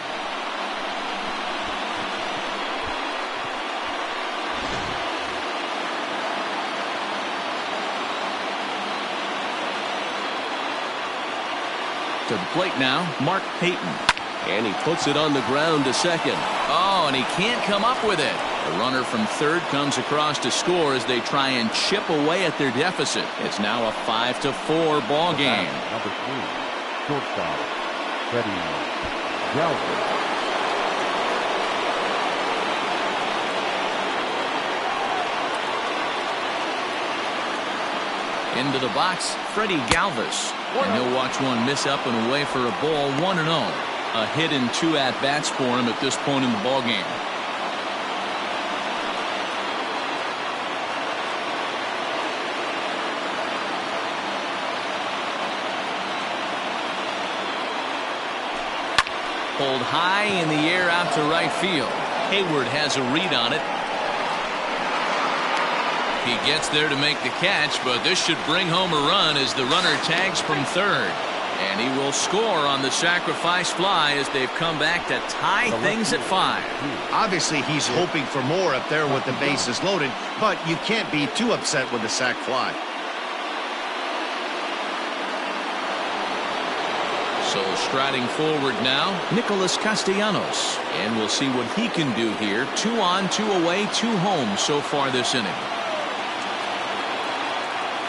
To the plate now, Mark Payton. And he puts it on the ground to second. Oh, and he can't come up with it. The runner from third comes across to score as they try and chip away at their deficit. It's now a 5-4 ball game. Number 3, shortstop, Freddie Galvin. Into the box, Freddie Galvis. And he'll watch one miss up and away for a ball, 1-0. A hit and 2 at-bats for him at this point in the ball game. Pulled high in the air out to right field. Hayward has a read on it. He gets there to make the catch, but this should bring home a run as the runner tags from third. And he will score on the sacrifice fly as they've come back to tie things at 5. Obviously, he's hoping for more up there with the bases loaded, but you can't be too upset with the sac fly. So striding forward now, Nicholas Castellanos. And we'll see what he can do here. 2 on, 2 away, 2 home so far this inning.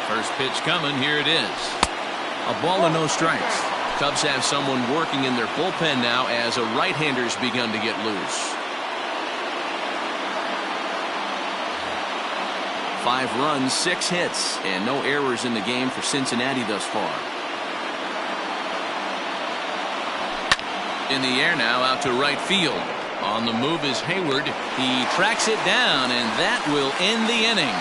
First pitch coming, here it is. A ball and no strikes. Cubs have someone working in their bullpen now as a right-hander's begun to get loose. 5 runs, 6 hits, and no errors in the game for Cincinnati thus far. In the air now, out to right field. On the move is Hayward. He tracks it down, and that will end the inning.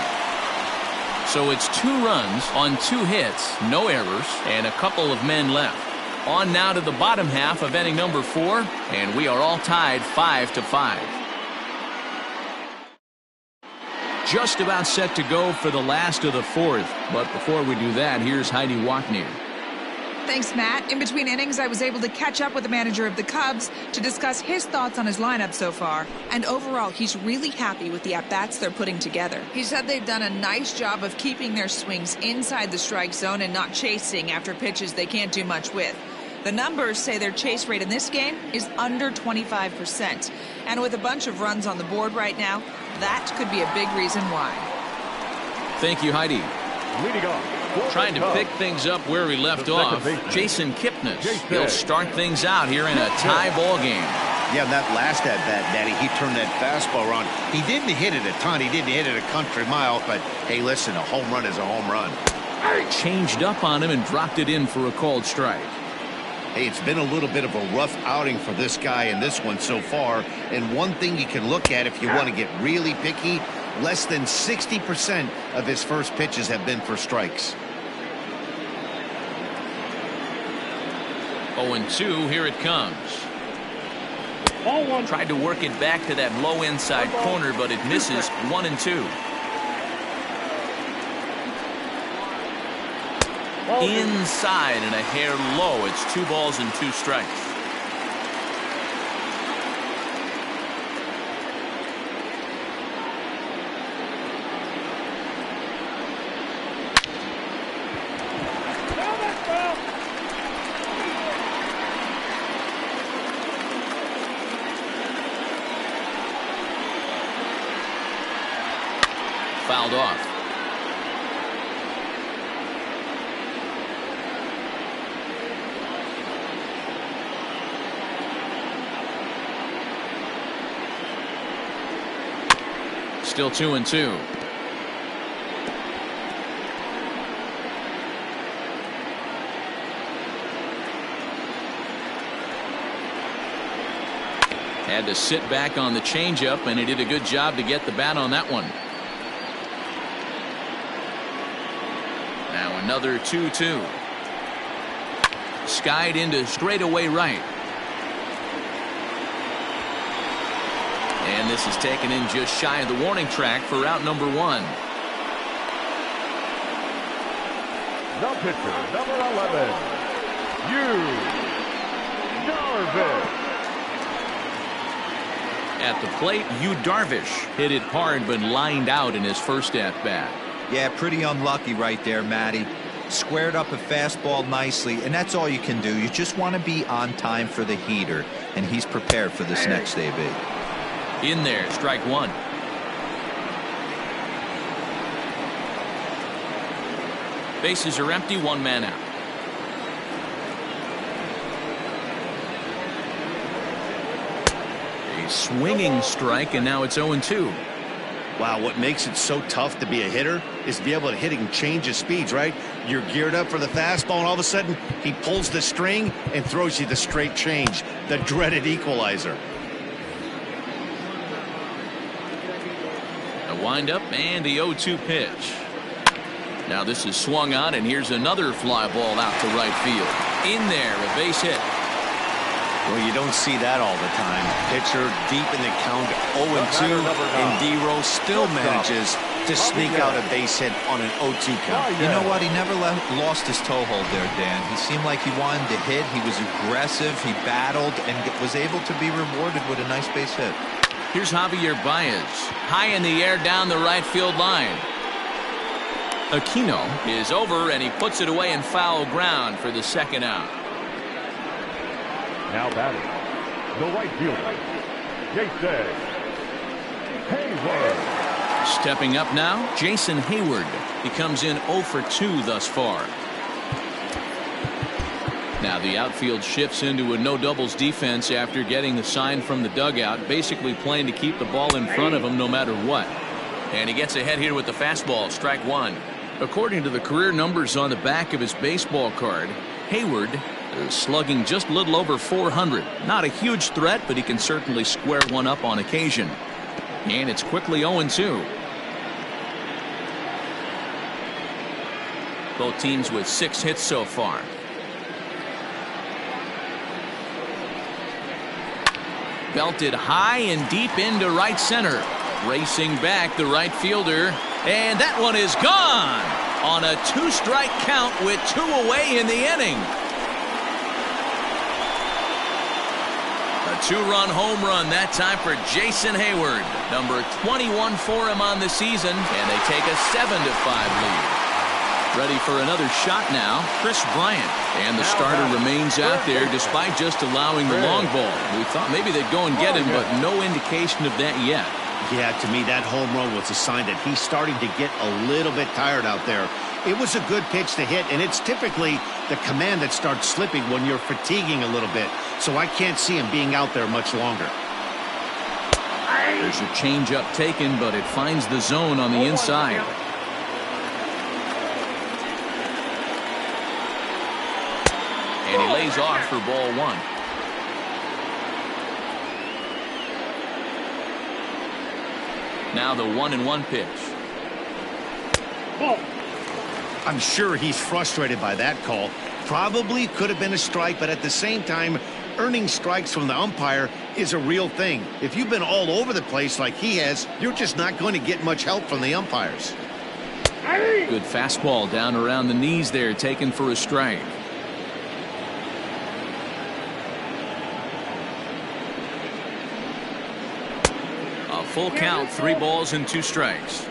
So it's 2 runs on 2 hits, no errors, and a couple of men left. On now to the bottom half of inning number 4, and we are all tied 5-5. Just about set to go for the last of the 4th. But before we do that, here's Heidi Wachner. Thanks, Matt. In between innings, I was able to catch up with the manager of the Cubs to discuss his thoughts on his lineup so far. And overall, he's really happy with the at-bats they're putting together. He said they've done a nice job of keeping their swings inside the strike zone and not chasing after pitches they can't do much with. The numbers say their chase rate in this game is under 25%. And with a bunch of runs on the board right now, that could be a big reason why. Thank you, Heidi. Leading off. Trying to pick things up where we left off, Jason Kipnis. He'll start things out here in a tie ball game. Yeah, that last at-bat, Daddy, he turned that fastball around. He didn't hit it a ton. He didn't hit it a country mile. But, hey, listen, a home run is a home run. Changed up on him and dropped it in for a called strike. Hey, it's been a little bit of a rough outing for this guy in this one so far. And one thing you can look at if you want to get really picky, less than 60% of his first pitches have been for strikes. 0-2, here it comes. Tried to work it back to that low inside corner, but it misses. 1-2. Inside and a hair low. It's 2 balls and 2 strikes. Fouled off. Still 2-2. Had to sit back on the changeup, and he did a good job to get the bat on that one. Now another 2-2. Skied into straightaway right. And this is taken in just shy of the warning track for out number 1. The pitcher, number 11, Darvish. At the plate, Darvish hit it hard but lined out in his first at-bat. Yeah, pretty unlucky right there, Matty. Squared up a fastball nicely, and that's all you can do. You just want to be on time for the heater, and he's prepared for this next AB. In there, strike 1. Bases are empty, 1 man out. A swinging strike, and now it's 0-2. Wow, what makes it so tough to be a hitter is to be able to hit and change his speeds, right? You're geared up for the fastball, and all of a sudden, he pulls the string and throws you the straight change, the dreaded equalizer. A windup and the 0-2 pitch. Now this is swung on, and here's another fly ball out to right field. In there, a base hit. Well, you don't see that all the time. Pitcher deep in the count, 0-2, and D-Rose still manages to sneak out a base hit on an 0-2 count. You know what? He never lost his toehold there, Dan. He seemed like he wanted to hit. He was aggressive. He battled and was able to be rewarded with a nice base hit. Here's Javier Baez. High in the air down the right field line. Aquino is over, and he puts it away in foul ground for the second out. Now batting, the right fielder, Jason Hayward. Stepping up now, Jason Hayward. He comes in 0 for 2 thus far. Now the outfield shifts into a no doubles defense after getting the sign from the dugout, basically playing to keep the ball in front of him no matter what. And he gets ahead here with the fastball, strike 1. According to the career numbers on the back of his baseball card, Hayward Slugging just a little over 400. Not a huge threat, but he can certainly square one up on occasion. And it's quickly 0-2. Both teams with 6 hits so far. Belted high and deep into right center. Racing back the right fielder. And that one is gone on a 2-strike count with 2 away in the inning. A 2-run home run that time for Jason Hayward. Number 21 for him on the season. And they take a 7-5 lead. Ready for another shot now, Chris Bryant. And the starter remains out there despite just allowing the long ball. We thought maybe they'd go and get him, but no indication of that yet. Yeah, to me, that home run was a sign that he's starting to get a little bit tired out there. It was a good pitch to hit, and it's typically the command that starts slipping when you're fatiguing a little bit. So I can't see him being out there much longer. There's a changeup taken, but it finds the zone on the inside. And he lays off for ball 1. Now the 1-1 pitch. I'm sure he's frustrated by that call. Probably could have been a strike, but at the same time, earning strikes from the umpire is a real thing. If you've been all over the place like he has, you're just not going to get much help from the umpires. Good fastball down around the knees there, taken for a strike. Full count, 3 balls and 2 strikes.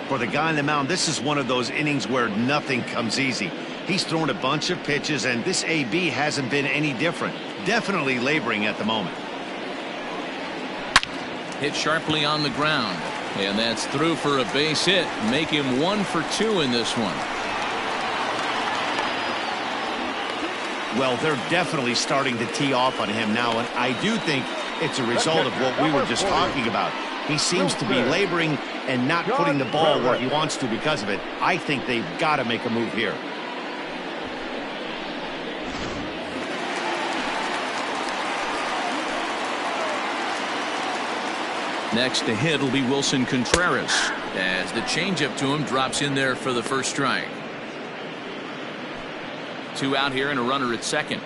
For the guy on the mound, this is one of those innings where nothing comes easy. He's thrown a bunch of pitches, and this AB hasn't been any different. Definitely laboring at the moment. Hit sharply on the ground, and that's through for a base hit. Make him 1 for 2 in this one. Well, they're definitely starting to tee off on him now, and I do think it's a result of what we were just talking about. He seems to be laboring and not putting the ball where he wants to because of it. I think they've got to make a move here. Next to hit will be Wilson Contreras as the changeup to him drops in there for the first strike. 2 out here and a runner at second.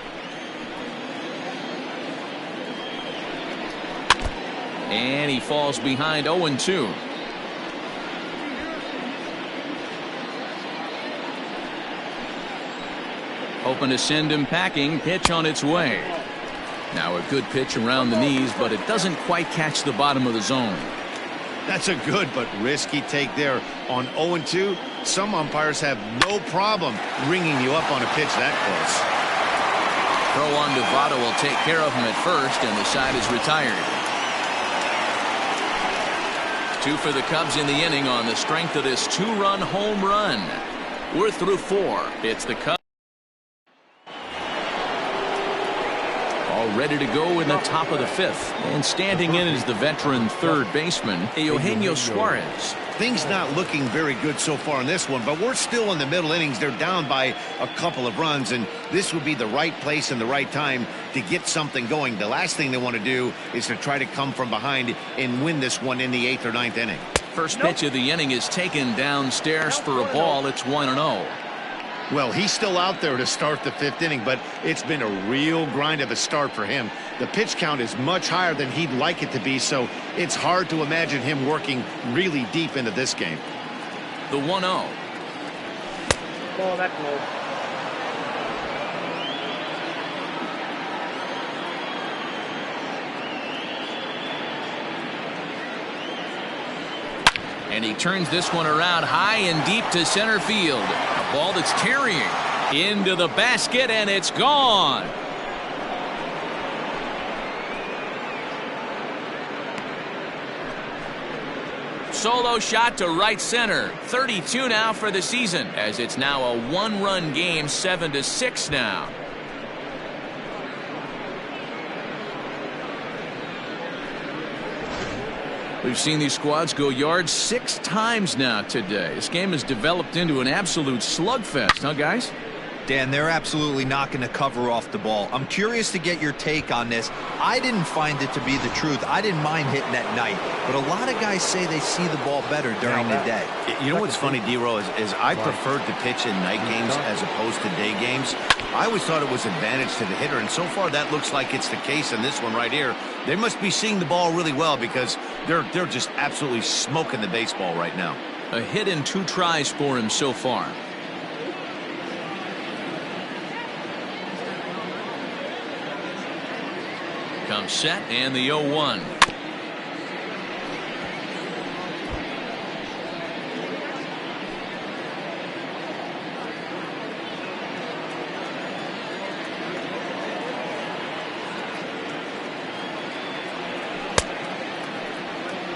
And he falls behind 0-2. Hoping to send him packing. Pitch on its way. Now a good pitch around the knees, but it doesn't quite catch the bottom of the zone. That's a good but risky take there. On 0-2, some umpires have no problem ringing you up on a pitch that close. Throw on Devado will take care of him at first, and the side is retired. 2 for the Cubs in the inning on the strength of this 2-run home run. We're through 4. It's the Cubs. All ready to go in the top of the 5th. And standing in is the veteran third baseman, Eugenio Suarez. Things not looking very good so far in this one, but we're still in the middle innings. They're down by a couple of runs, and this would be the right place and the right time to get something going. The last thing they want to do is to try to come from behind and win this one in the 8th or 9th inning. First pitch of the inning is taken downstairs for a ball. It's 1-0. Well, he's still out there to start the 5th inning, but it's been a real grind of a start for him. The pitch count is much higher than he'd like it to be, so it's hard to imagine him working really deep into this game. The 1-0. Oh, that's low. And he turns this one around high and deep to center field. A ball that's carrying into the basket, and it's gone. Solo shot to right center. 32 now for the season, as it's now a 1-run game, 7-6 now. We've seen these squads go yards 6 times now today. This game has developed into an absolute slugfest, huh, guys? Dan, they're absolutely not going to cover off the ball. I'm curious to get your take on this. I didn't find it to be the truth. I didn't mind hitting at night, but a lot of guys say they see the ball better during the day. You know what's funny, D-Row, is I preferred to pitch in night games as opposed to day games. I always thought it was advantage to the hitter, and so far that looks like it's the case in this one right here. They must be seeing the ball really well because they're just absolutely smoking the baseball right now. A hit in 2 tries for him so far. Comes set and the 0-1.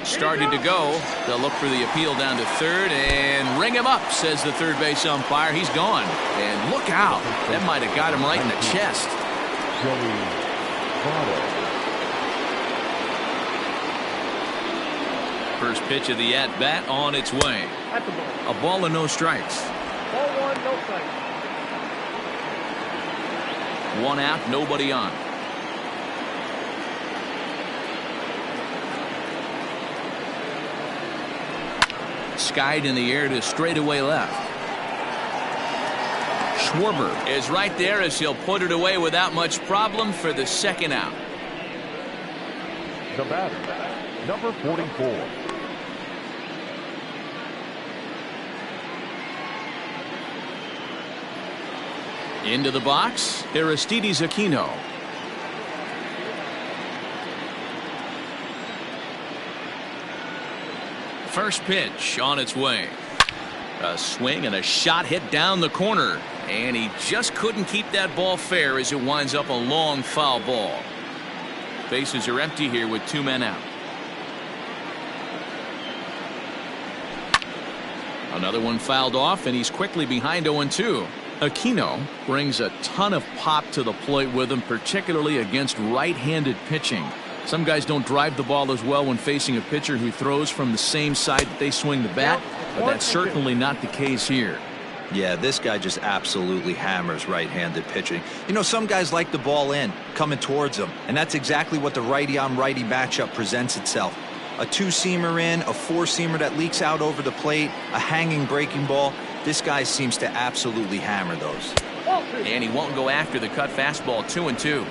Started to go. They'll look for the appeal down to third and ring him up, says the third base umpire. He's gone. And look out. That might have got him right in the chest. First pitch of the at-bat on its way. A ball and no strikes. Ball 1, no strikes. 1 out, nobody on. Skied in the air to straightaway left. Schwarber is right there as he'll put it away without much problem for the second out. The batter, number 44. Into the box, Aristides Aquino. First pitch on its way. A swing and a shot hit down the corner, and he just couldn't keep that ball fair as it winds up a long foul ball. Bases are empty here with 2 men out. Another one fouled off, and he's quickly behind 0-2. Aquino brings a ton of pop to the plate with him, particularly against right-handed pitching. Some guys don't drive the ball as well when facing a pitcher who throws from the same side that they swing the bat, but that's certainly not the case here. Yeah, this guy just absolutely hammers right-handed pitching. You know, some guys like the ball in, coming towards them, and that's exactly what the righty-on-righty matchup presents itself. A 2-seamer in, a 4-seamer that leaks out over the plate, a hanging breaking ball. This guy seems to absolutely hammer those. And he won't go after the cut fastball. 2-2.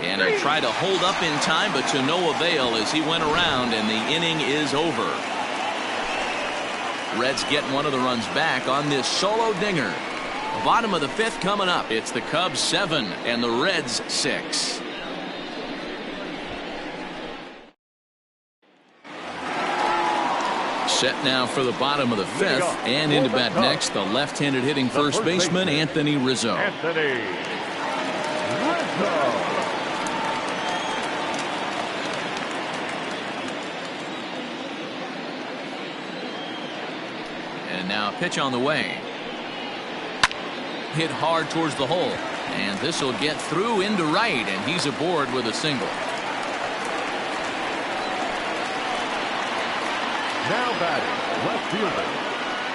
And he'll try to hold up in time, but to no avail as he went around, and the inning is over. Reds get one of the runs back on this solo dinger. Bottom of the 5th coming up. It's the Cubs 7 and the Reds 6. Set now for the bottom of the 5th, and into bat next, the left-handed hitting first baseman, Anthony Rizzo. Anthony Rizzo. And now a pitch on the way. Hit hard towards the hole, and this will get through into right, and he's aboard with a single. Now batting, left fielder,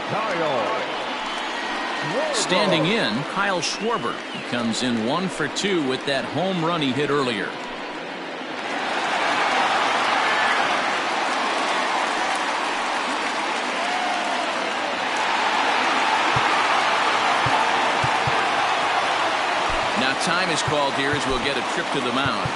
Kyle. Standing in, Kyle Schwarber. He comes in 1 for 2 with that home run he hit earlier. Now time is called here as we'll get a trip to the mound.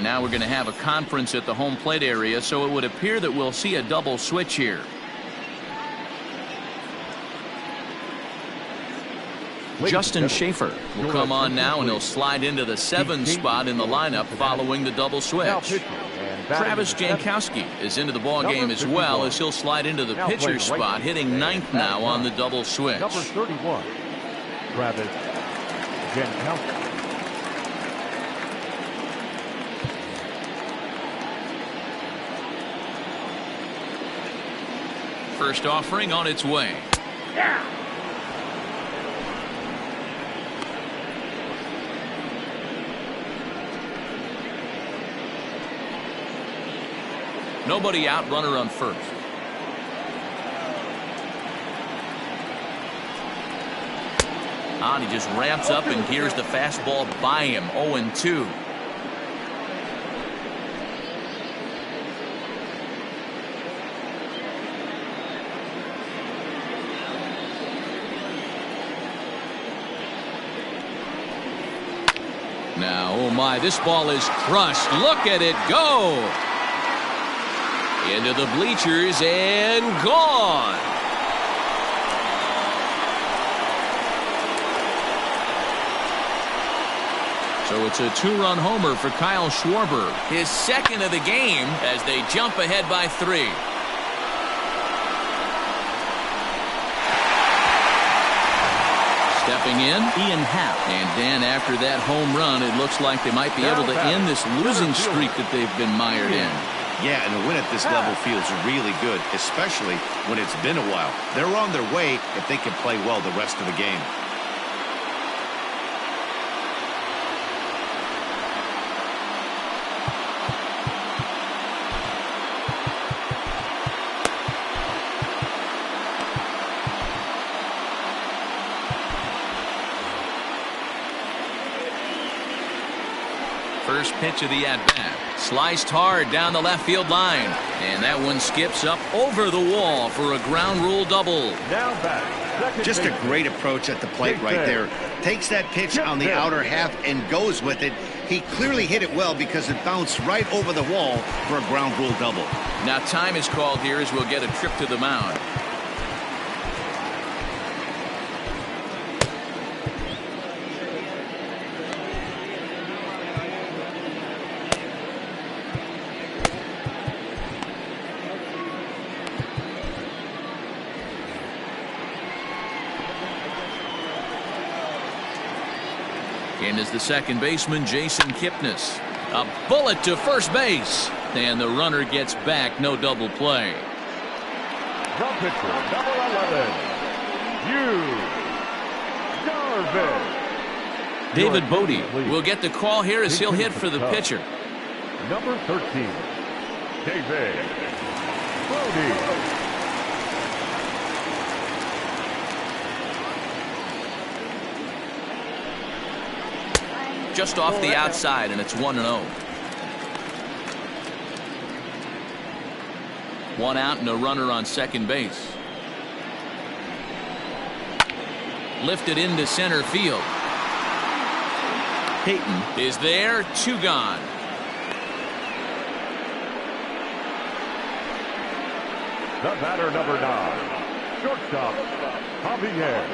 Now we're going to have a conference at the home plate area, so it would appear that we'll see a double switch here. Justin Schaefer will come on now, and he'll slide into the 7 spot in the lineup following the double switch. Travis Jankowski is into the ball game as well, as he'll slide into the pitcher spot, hitting 9th now on the double switch. Number 31. Travis Jankowski. First offering on its way. Yeah. Nobody out, runner on first. And he just ramps up and gears the fastball by him. 0-2. Now, oh my, this ball is crushed. Look at it go. Into the bleachers and gone. So it's a two-run homer for Kyle Schwarber. His second of the game as they jump ahead by 3. Stepping in, Ian Happ. And Dan, after that home run, it looks like they might be able to end this losing streak that they've been mired in. Yeah, and a win at this level feels really good, especially when it's been a while. They're on their way if they can play well the rest of the game. First pitch of the at-bat. Sliced hard down the left field line. And that one skips up over the wall for a ground rule double. Now back. Just a great approach at the plate right there. Takes that pitch on the outer half and goes with it. He clearly hit it well because it bounced right over the wall for a ground rule double. Now time is called here as we'll get a trip to the mound. In is the second baseman, Jason Kipnis. A bullet to first base. And the runner gets back. No double play. The pitcher, number 11, Darvish. David Bodie will get the call here as he'll hit for the pitcher. Number 13, David Bodie. Just off the outside, and it's 1-0. One out and a runner on second base. Lifted into center field. Peyton is there, 2 gone. The batter, number 9, shortstop, Javier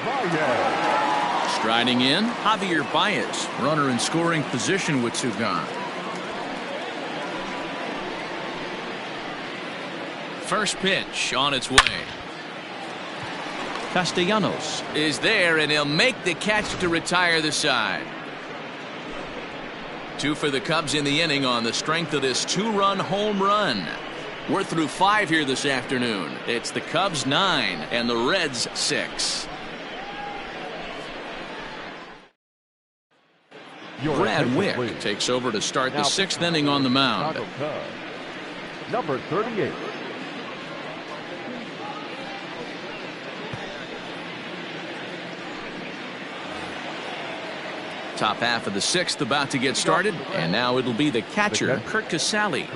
Baez. Striding in, Javier Baez, runner in scoring position with 2 gone. First pitch on its way. Castellanos is there, and he'll make the catch to retire the side. 2 for the Cubs in the inning on the strength of this 2-run home run. We're through 5 here this afternoon. It's the Cubs 9 and the Reds 6. Brad Wick takes over to start the 6th inning on the mound. Number 38. Top half of the 6th about to get started, and now it'll be the catcher, Kurt Casale.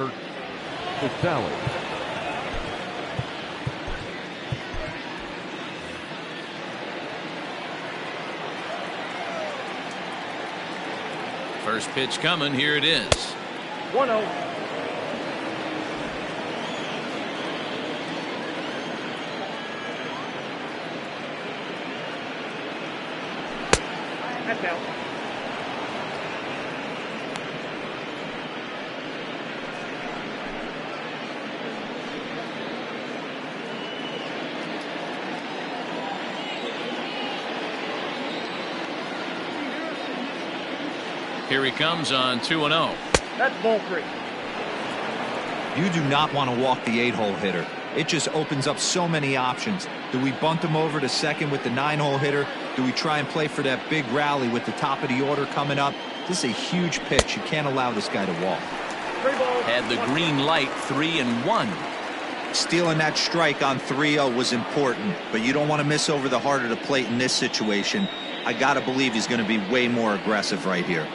First pitch coming. Here it is. 1-0. That's out. Here he comes on 2-0. That's ball 3. You do not want to walk the 8-hole hitter. It just opens up so many options. Do we bunt him over to second with the 9-hole hitter? Do we try and play for that big rally with the top of the order coming up? This is a huge pitch. You can't allow this guy to walk. Had the green light, 3-1. Stealing that strike on 3-0 was important, but you don't want to miss over the heart of the plate in this situation. I got to believe he's going to be way more aggressive right here.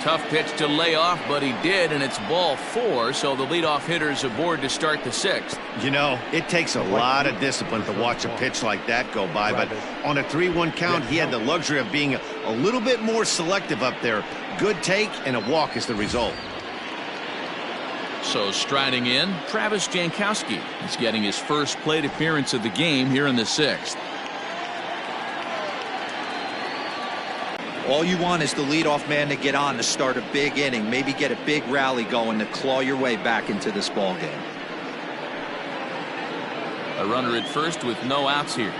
Tough pitch to lay off, but he did, and it's ball 4, so the leadoff hitter's aboard to start the 6th. You know, it takes a lot of discipline to watch a pitch like that go by, but on a 3-1 count, he had the luxury of being a little bit more selective up there. Good take, and a walk is the result. So striding in, Travis Jankowski. He's getting his first plate appearance of the game here in the 6th. All you want is the leadoff man to get on to start a big inning, maybe get a big rally going to claw your way back into this ball game. A runner at first with no outs here.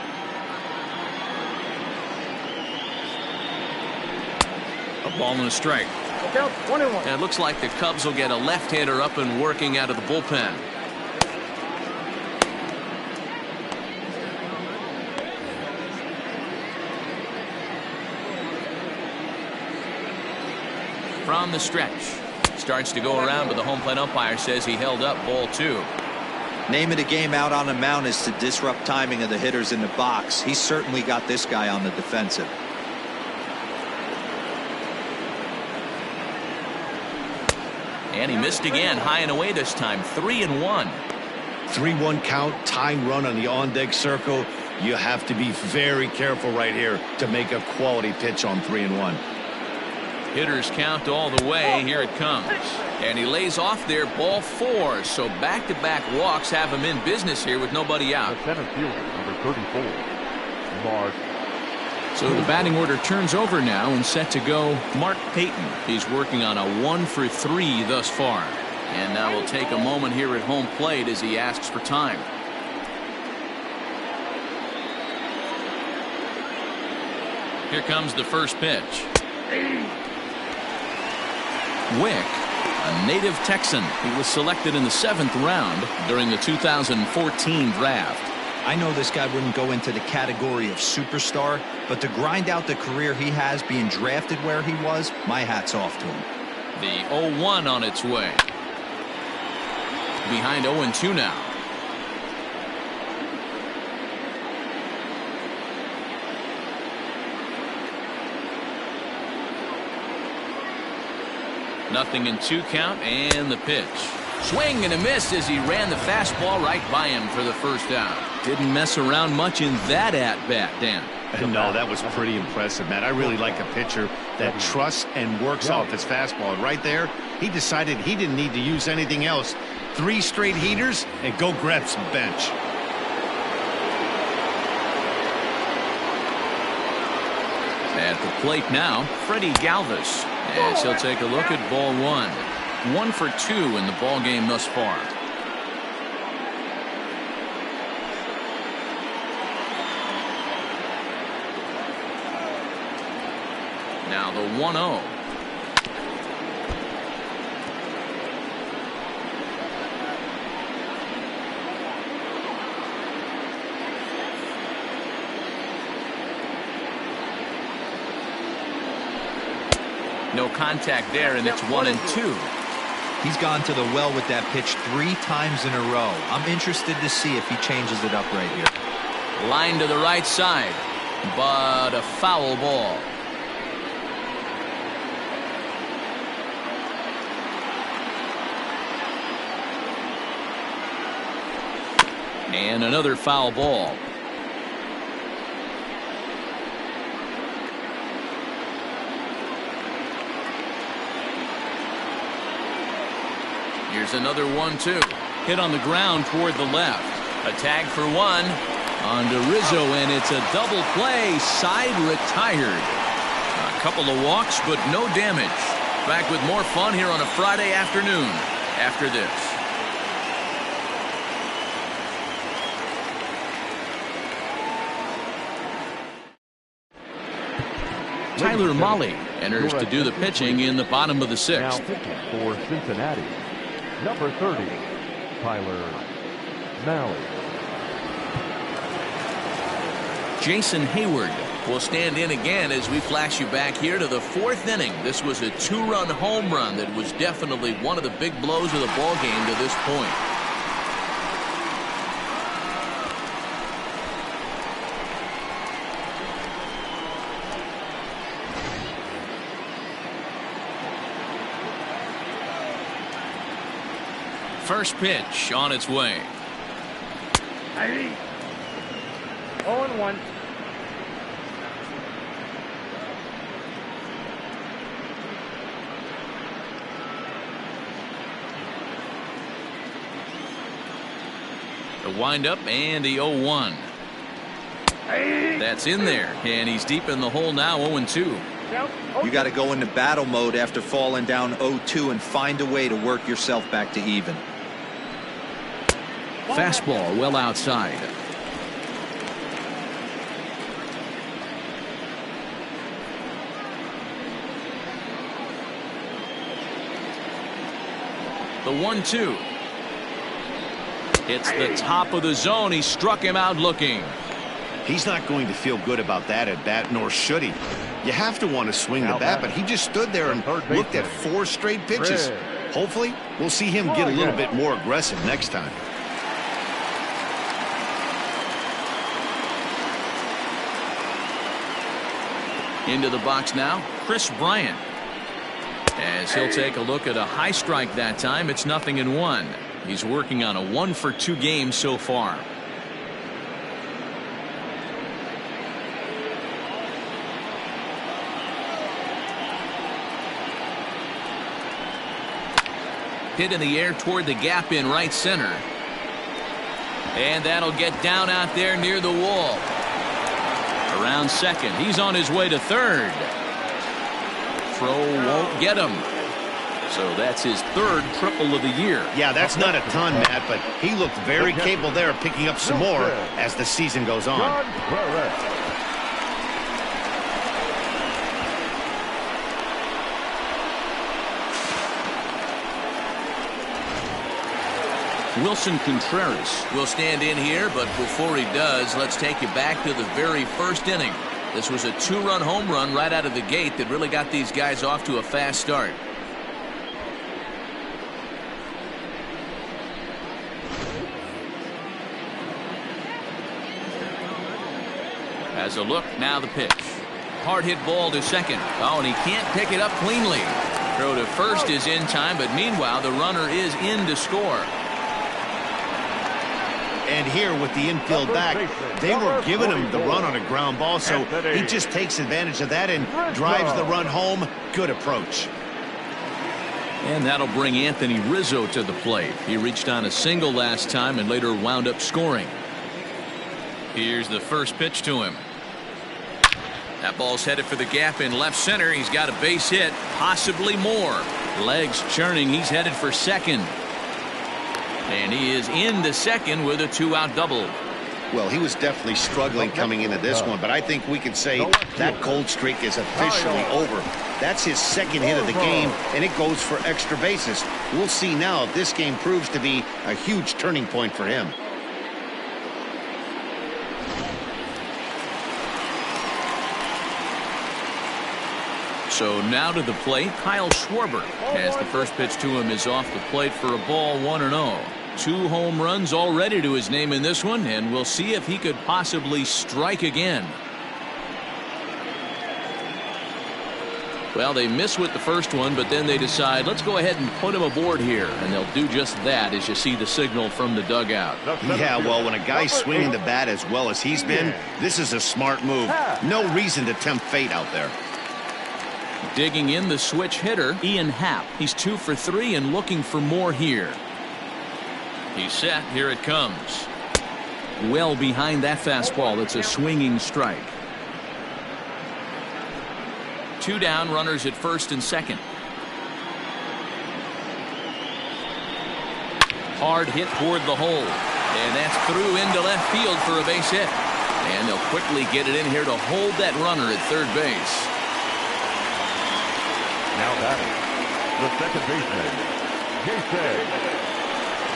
A ball and a strike. Count 1-1. And it looks like the Cubs will get a left-hander up and working out of the bullpen. From the stretch. Starts to go around, but the home plate umpire says he held up ball 2. Name of the game out on the mound is to disrupt timing of the hitters in the box. He certainly got this guy on the defensive. And he missed again, high and away this time, 3-1. 3-1 count, tying run on the on-deck circle. You have to be very careful right here to make a quality pitch on 3-1. Hitters count all the way. Here it comes. And he lays off there, ball 4. So back-to-back walks have him in business here with nobody out. The center fielder, number 34, Mark. So the batting order turns over now and set to go Mark Payton. He's working on a 1 for 3 thus far. And now we'll take a moment here at home plate as he asks for time. Here comes the first pitch. Wick, a native Texan. He was selected in the 7th round during the 2014 draft. I know this guy wouldn't go into the category of superstar, but to grind out the career he has being drafted where he was, my hat's off to him. The 0-1 on its way. Behind 0-2 now. Nothing in 2 count, and the pitch. Swing and a miss as he ran the fastball right by him for the first out. Didn't mess around much in that at-bat, Dan. No, that was pretty impressive, man. I really like a pitcher that trusts and works off his fastball. And right there, he decided he didn't need to use anything else. 3 straight heaters and go grab some bench. At the plate now, Freddie Galvis. As he'll take a look at ball 1. 1 for 2 in the ball game thus far. Now the 1-0. No contact there, and it's 1-2. He's gone to the well with that pitch 3 times in a row. I'm interested to see if he changes it up right here. Line to the right side, but a foul ball. And another foul ball. Here's another 1-2. Hit on the ground toward the left. A tag for 1 on to Rizzo, and it's a double play. Side retired. A couple of walks, but no damage. Back with more fun here on a Friday afternoon after this. Tyler Mahle enters to do the pitching in the bottom of the Now 6th. pitching for Cincinnati, number 30, Tyler Mahle. Jason Hayward will stand in again as we flash you back here to the 4th inning. This was a 2-run home run that was definitely one of the big blows of the ball game to this point. First pitch on its way. 0-1. The windup and the 0-1. That's in there, and he's deep in the hole now, 0-2. You got to go into battle mode after falling down 0-2 and find a way to work yourself back to even. Fastball well outside. The 1-2. It's the top of the zone. He struck him out looking. He's not going to feel good about that at bat, nor should he. You have to want to swing the bat, but he just stood there and looked at 4 straight pitches. Hopefully, we'll see him get a little bit more aggressive next time. Into the box now, Chris Bryant. As he'll take a look at a high strike that time, it's 0-1. He's working on a 1-for-2 game so far. Hit in the air toward the gap in right center. And that'll get down out there near the wall. Around second. He's on his way to third. Throw won't get him. So that's his 3rd triple of the year. Yeah, that's not a ton, Matt, but he looked very capable there of picking up some more as the season goes on. Wilson Contreras will stand in here, but before he does, let's take you back to the very first inning. This was a 2-run home run right out of the gate that really got these guys off to a fast start. As a look, now the pitch. Hard hit ball to second. Oh, and he can't pick it up cleanly. Throw to first is in time, but meanwhile the runner is in to score. And here with the infield back, they were giving him the run on a ground ball, so he just takes advantage of that and drives the run home. Good approach. And that'll bring Anthony Rizzo to the plate. He reached on a single last time and later wound up scoring. Here's the first pitch to him. That ball's headed for the gap in left center. He's got a base hit, possibly more. Legs churning. He's headed for second. And he is into second with a 2-out double. Well, he was definitely struggling coming into this one, but I think we could say that cold streak is officially over. That's his 2nd hit of the game, and it goes for extra bases. We'll see now if this game proves to be a huge turning point for him. So now to the plate, Kyle Schwarber, as the first pitch to him is off the plate for a ball, 1-0. 2 home runs already to his name in this one, and we'll see if he could possibly strike again. Well, they miss with the first one, but then they decide, let's go ahead and put him aboard here, and they'll do just that as you see the signal from the dugout. Yeah, well, when a guy's swinging the bat as well as he's been, this is a smart move. No reason to tempt fate out there. Digging in the switch hitter, Ian Happ. He's 2 for 3 and looking for more here. He's set. Here it comes. Well behind that fastball. It's a swinging strike. 2 down, runners at first and second. Hard hit toward the hole. And that's through into left field for a base hit. And they'll quickly get it in here to hold that runner at third base. batting, the second baseman,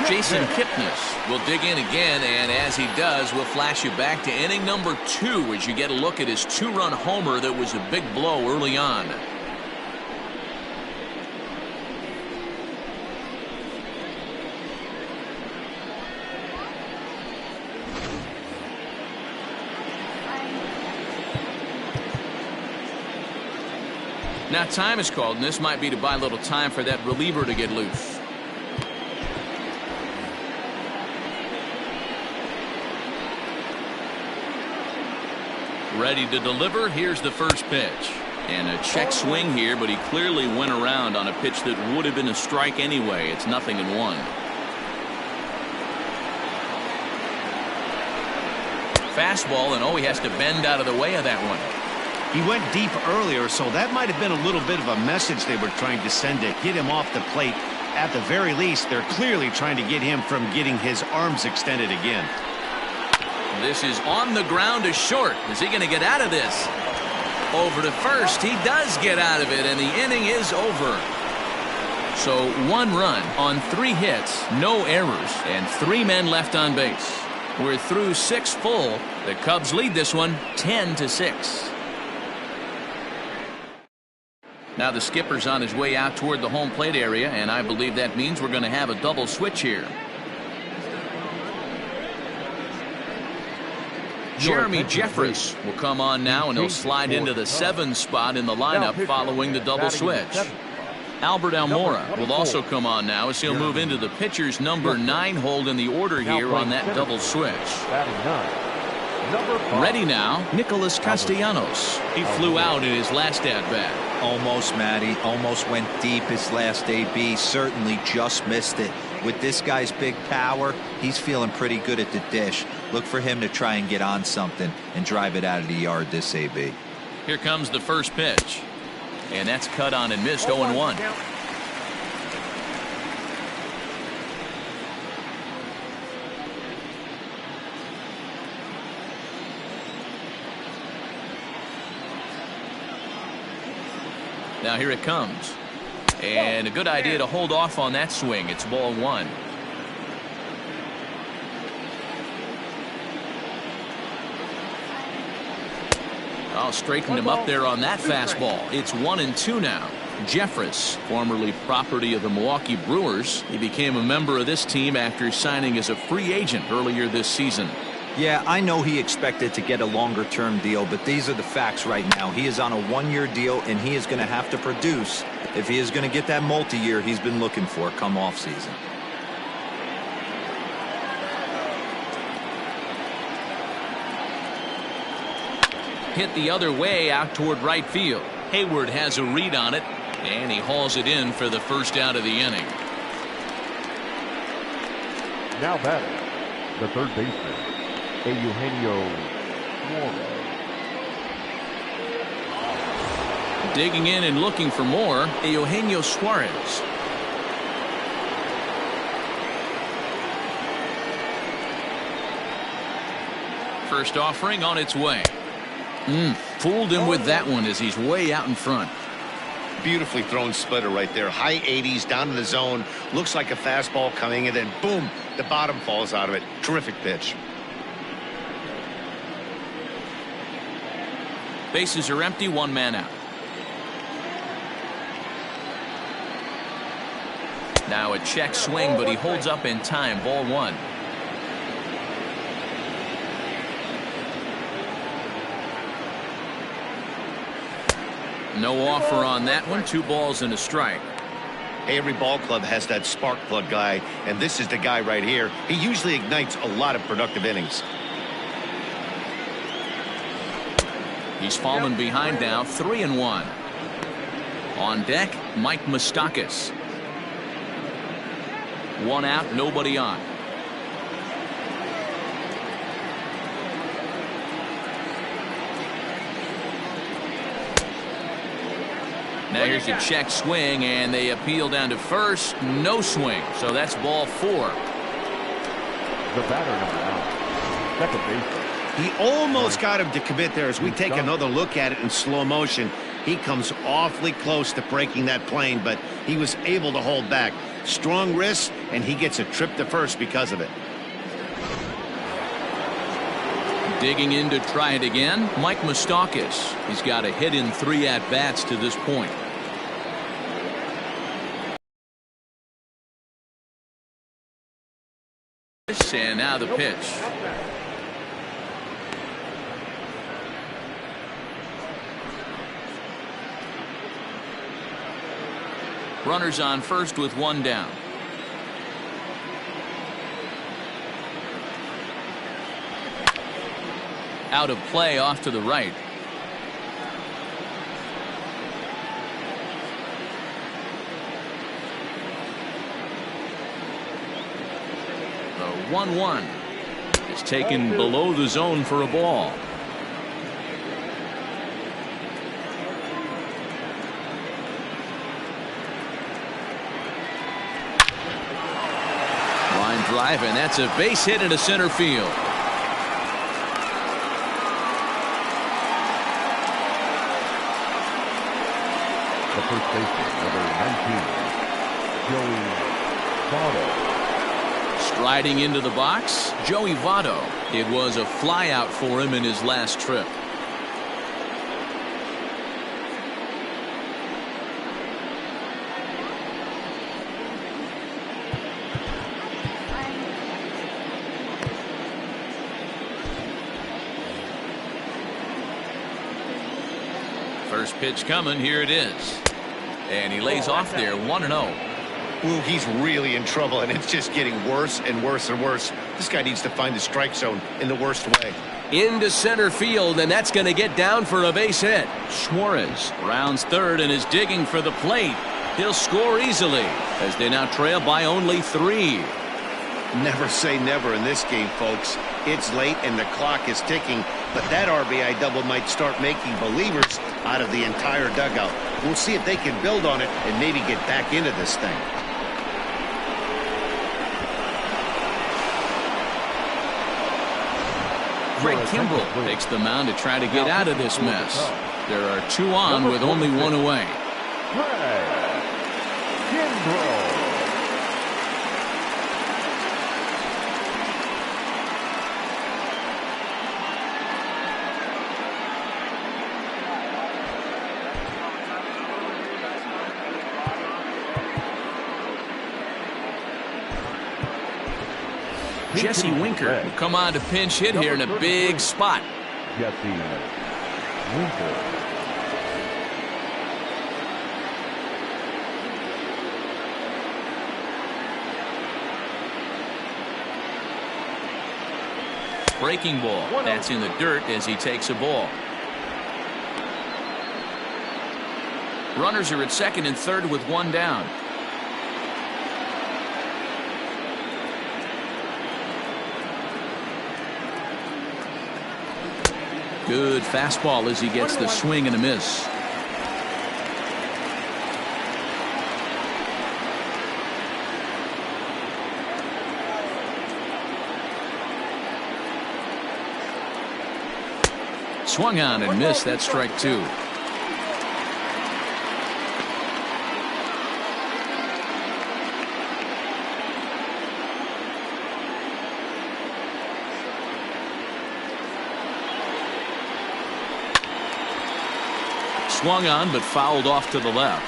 Jason Kipnis will dig in again, and as he does, we'll flash you back to inning number 2 as you get a look at his 2-run homer that was a big blow early on. Now time is called, and this might be to buy a little time for that reliever to get loose. Ready to deliver. Here's the first pitch. And a check swing here, but he clearly went around on a pitch that would have been a strike anyway. It's 0-1. Fastball, and he has to bend out of the way of that one. He went deep earlier, so that might have been a little bit of a message they were trying to send to get him off the plate. At the very least, they're clearly trying to get him from getting his arms extended again. This is on the ground to short. Is he going to get out of this? Over to first. He does get out of it, and the inning is over. So 1 run on 3 hits, no errors, and 3 men left on base. We're through 6 full. The Cubs lead this one 10-6. Now the skipper's on his way out toward the home plate area, and I believe that means we're going to have a double switch here. Jeremy Jeffress will come on now, and he'll slide into the 7 spot in the lineup following the double switch. Albert Almora will also come on now as he'll move into the pitcher's number 9 hold in the order here on that double switch. Ready now, Nicholas Castellanos. He flew out in his last at-bat. Almost, Matty. Almost went deep his last AB. Certainly just missed it. With this guy's big power, he's feeling pretty good at the dish. Look for him to try and get on something and drive it out of the yard this AB. Here comes the first pitch. And that's cut on and missed. 0-1. Now here it comes. And a good idea to hold off on that swing. It's ball 1. I'll straighten him up there on that fastball. It's 1-2 now. Jeffress, formerly property of the Milwaukee Brewers. He became a member of this team after signing as a free agent earlier this season. Yeah, I know he expected to get a longer-term deal, but these are the facts right now. He is on a 1-year deal, and he is going to have to produce if he is going to get that multi-year he's been looking for come off-season. Hit the other way out toward right field. Hayward has a read on it, and he hauls it in for the first out of the inning. Now batting, the third baseman, Eugenio Suarez. Digging in and looking for more, Eugenio Suarez. First offering on its way. Fooled him with that one as he's way out in front. Beautifully thrown splitter right there. High 80s down in the zone. Looks like a fastball coming, and then boom, the bottom falls out of it. Terrific pitch. Bases are empty, 1 man out. Now a check swing, but he holds up in time. Ball 1. No offer on that one. 2 balls and a strike. Hey, every ball club has that spark plug guy, and this is the guy right here. He usually ignites a lot of productive innings. He's fallen behind now, 3-1. On deck, Mike Moustakas. 1 out, nobody on. Now here's a check swing, and they appeal down to first. No swing, so that's ball 4. The batter number 9, second baseman. He almost got him to commit there as we take another look at it in slow motion. He comes awfully close to breaking that plane, but he was able to hold back. Strong wrist, and he gets a trip to first because of it. Digging in to try it again, Mike Moustakas. He's got a hit in 3 at-bats to this point. And now the pitch. Runners on first with 1 down. Out of play off to the right. The 1-1 is taken below the zone for a ball. Line drive, and that's a base hit into center field. The first baseman, number 19, Joey Votto. Striding into the box, Joey Votto. It was a flyout for him in his last trip. First pitch coming, here it is. And he lays off there, 1-0. Ooh, he's really in trouble, and it's just getting worse and worse and worse. This guy needs to find the strike zone in the worst way. Into center field, and that's going to get down for a base hit. Suarez rounds third and is digging for the plate. He'll score easily as they now trail by only 3. Never say never in this game, folks. It's late and the clock is ticking, but that RBI double might start making believers out of the entire dugout. We'll see if they can build on it and maybe get back into this thing. Craig Kimbrell takes the mound to try to get out of this mess. There are 2 on with only 1 away. Craig Kimbrell. Jesse Winker will come on to pinch hit here in a big spot. Jesse Winker. Breaking ball. That's in the dirt as he takes a ball. Runners are at second and third with 1 down. Good fastball as he gets the swing and a miss. Swung on and missed. That's strike 2. Swung on but fouled off to the left.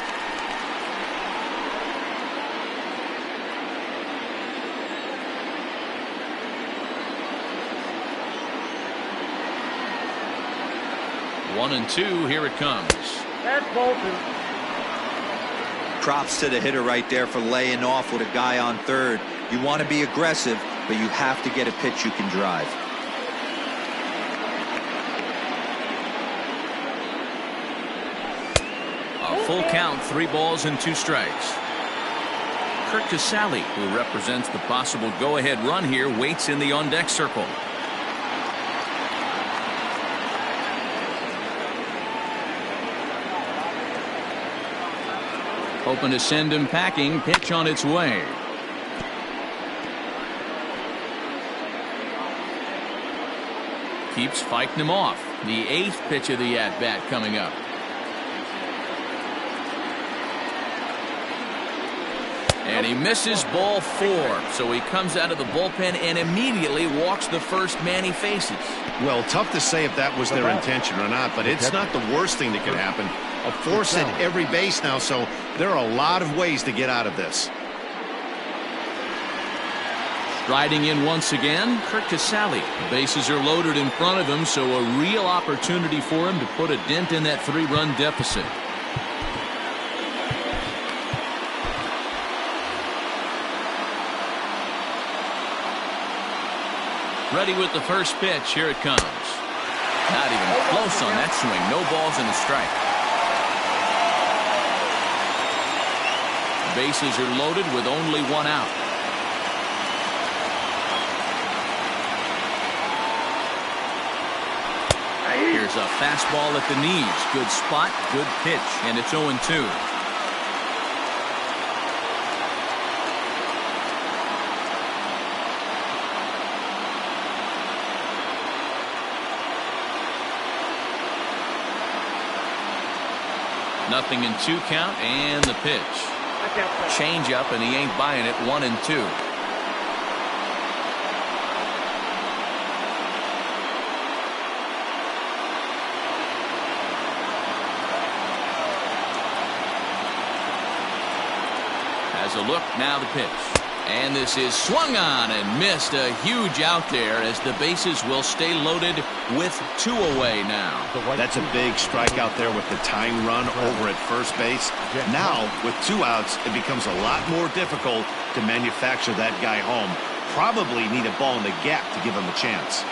One and two, here it comes. That's Bolton. Props to the hitter right there for laying off with a guy on third. You want to be aggressive, but you have to get a pitch you can drive. Full count, 3 balls and 2 strikes. Kurt Casale, who represents the possible go-ahead run here, waits in the on-deck circle. Hoping to send him packing. Pitch on its way. Keeps fighting him off. The 8th pitch of the at-bat coming up. And he misses ball 4. So he comes out of the bullpen and immediately walks the first man he faces. Well, tough to say if that was their intention or not, but it's not the worst thing that could happen. A force at every base now, so there are a lot of ways to get out of this. Riding in once again, Kirk Casale. The bases are loaded in front of him, so a real opportunity for him to put a dent in that 3-run deficit. Ready with the first pitch. Here it comes. Not even close on that swing. No balls and a strike. Bases are loaded with only 1 out. Here's a fastball at the knees. Good spot, good pitch, and it's 0-2. Nothing in 2 count, and the pitch. Change up, and he ain't buying it. 1-2. Has a look, now the pitch. And this is swung on and missed. A huge out there as the bases will stay loaded with 2 away now. That's a big strikeout there with the tying run over at first base. Now, with 2 outs, it becomes a lot more difficult to manufacture that guy home. Probably need a ball in the gap to give him a chance.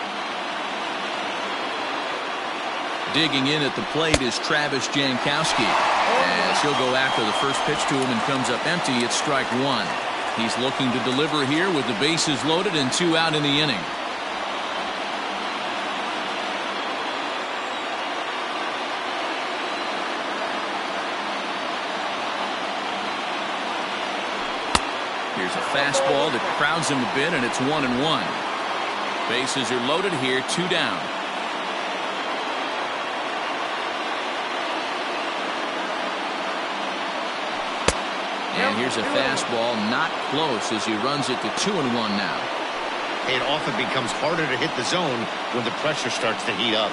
Digging in at the plate is Travis Jankowski. As he'll go after the first pitch to him and comes up empty, it's strike 1. He's looking to deliver here with the bases loaded and 2 out in the inning. Here's a fastball that crowds him a bit, and it's 1-1. Bases are loaded here, 2 down. And here's a fastball, not close, as he runs it to 2-1 now. It often becomes harder to hit the zone when the pressure starts to heat up.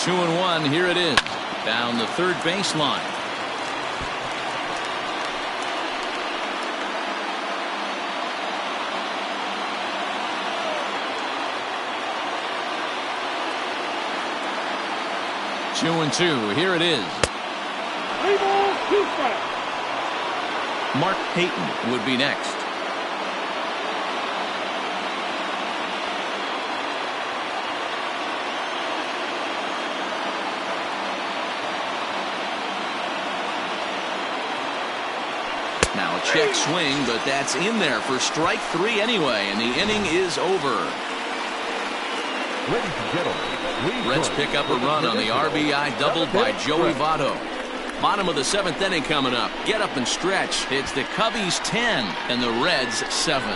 Two and 1, here it is. Down the third baseline. Two and 2, here it is. 3 balls, 2 strikes. Mark Payton would be next. Now a check swing, but that's in there for strike 3 anyway, and the inning is over. Ladies and gentlemen, Reds pick up a run on the RBI double by Joey Votto. Bottom of the 7th inning coming up. Get up and stretch. It's the Cubbies 10 and the Reds 7.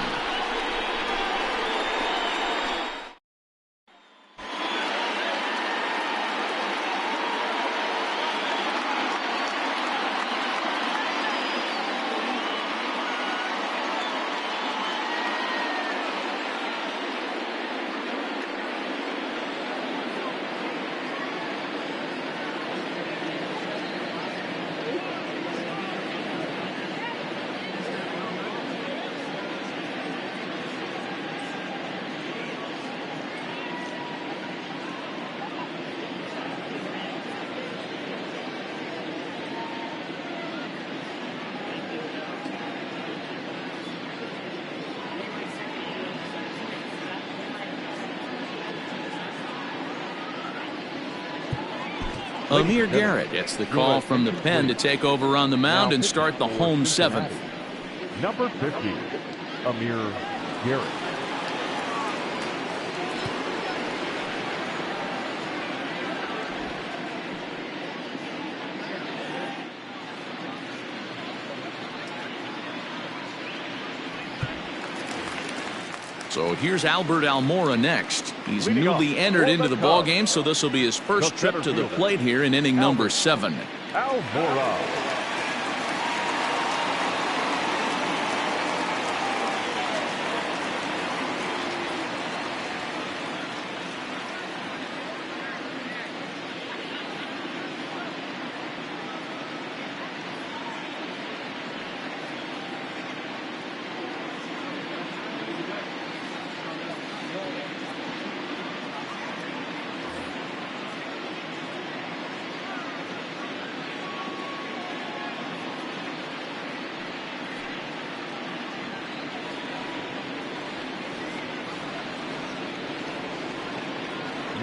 Amir Garrett gets the call from the pen to take over on the mound and start the home 7th. number 50, Amir Garrett. So here's Albert Almora next. He's Leading newly off entered for into the the ball Cubs, game, so this will be his first the trip center to the fielder, plate here in inning number 7. Almora.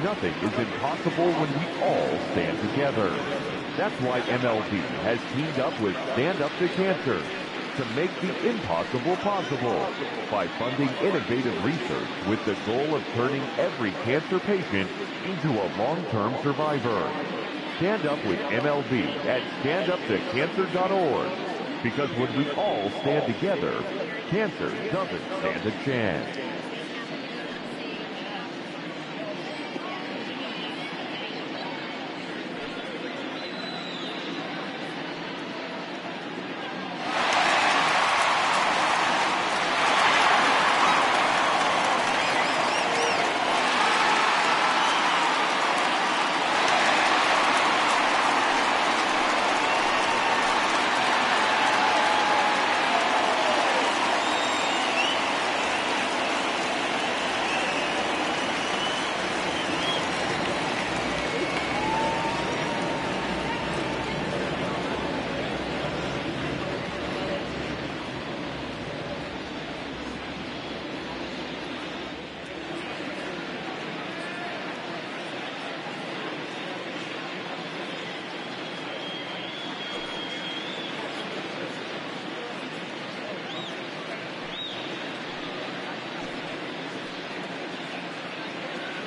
Nothing is impossible when we all stand together. That's why MLB has teamed up with Stand Up to Cancer to make the impossible possible by funding innovative research with the goal of turning every cancer patient into a long-term survivor. Stand up with MLB at standuptocancer.org, because when we all stand together, cancer doesn't stand a chance.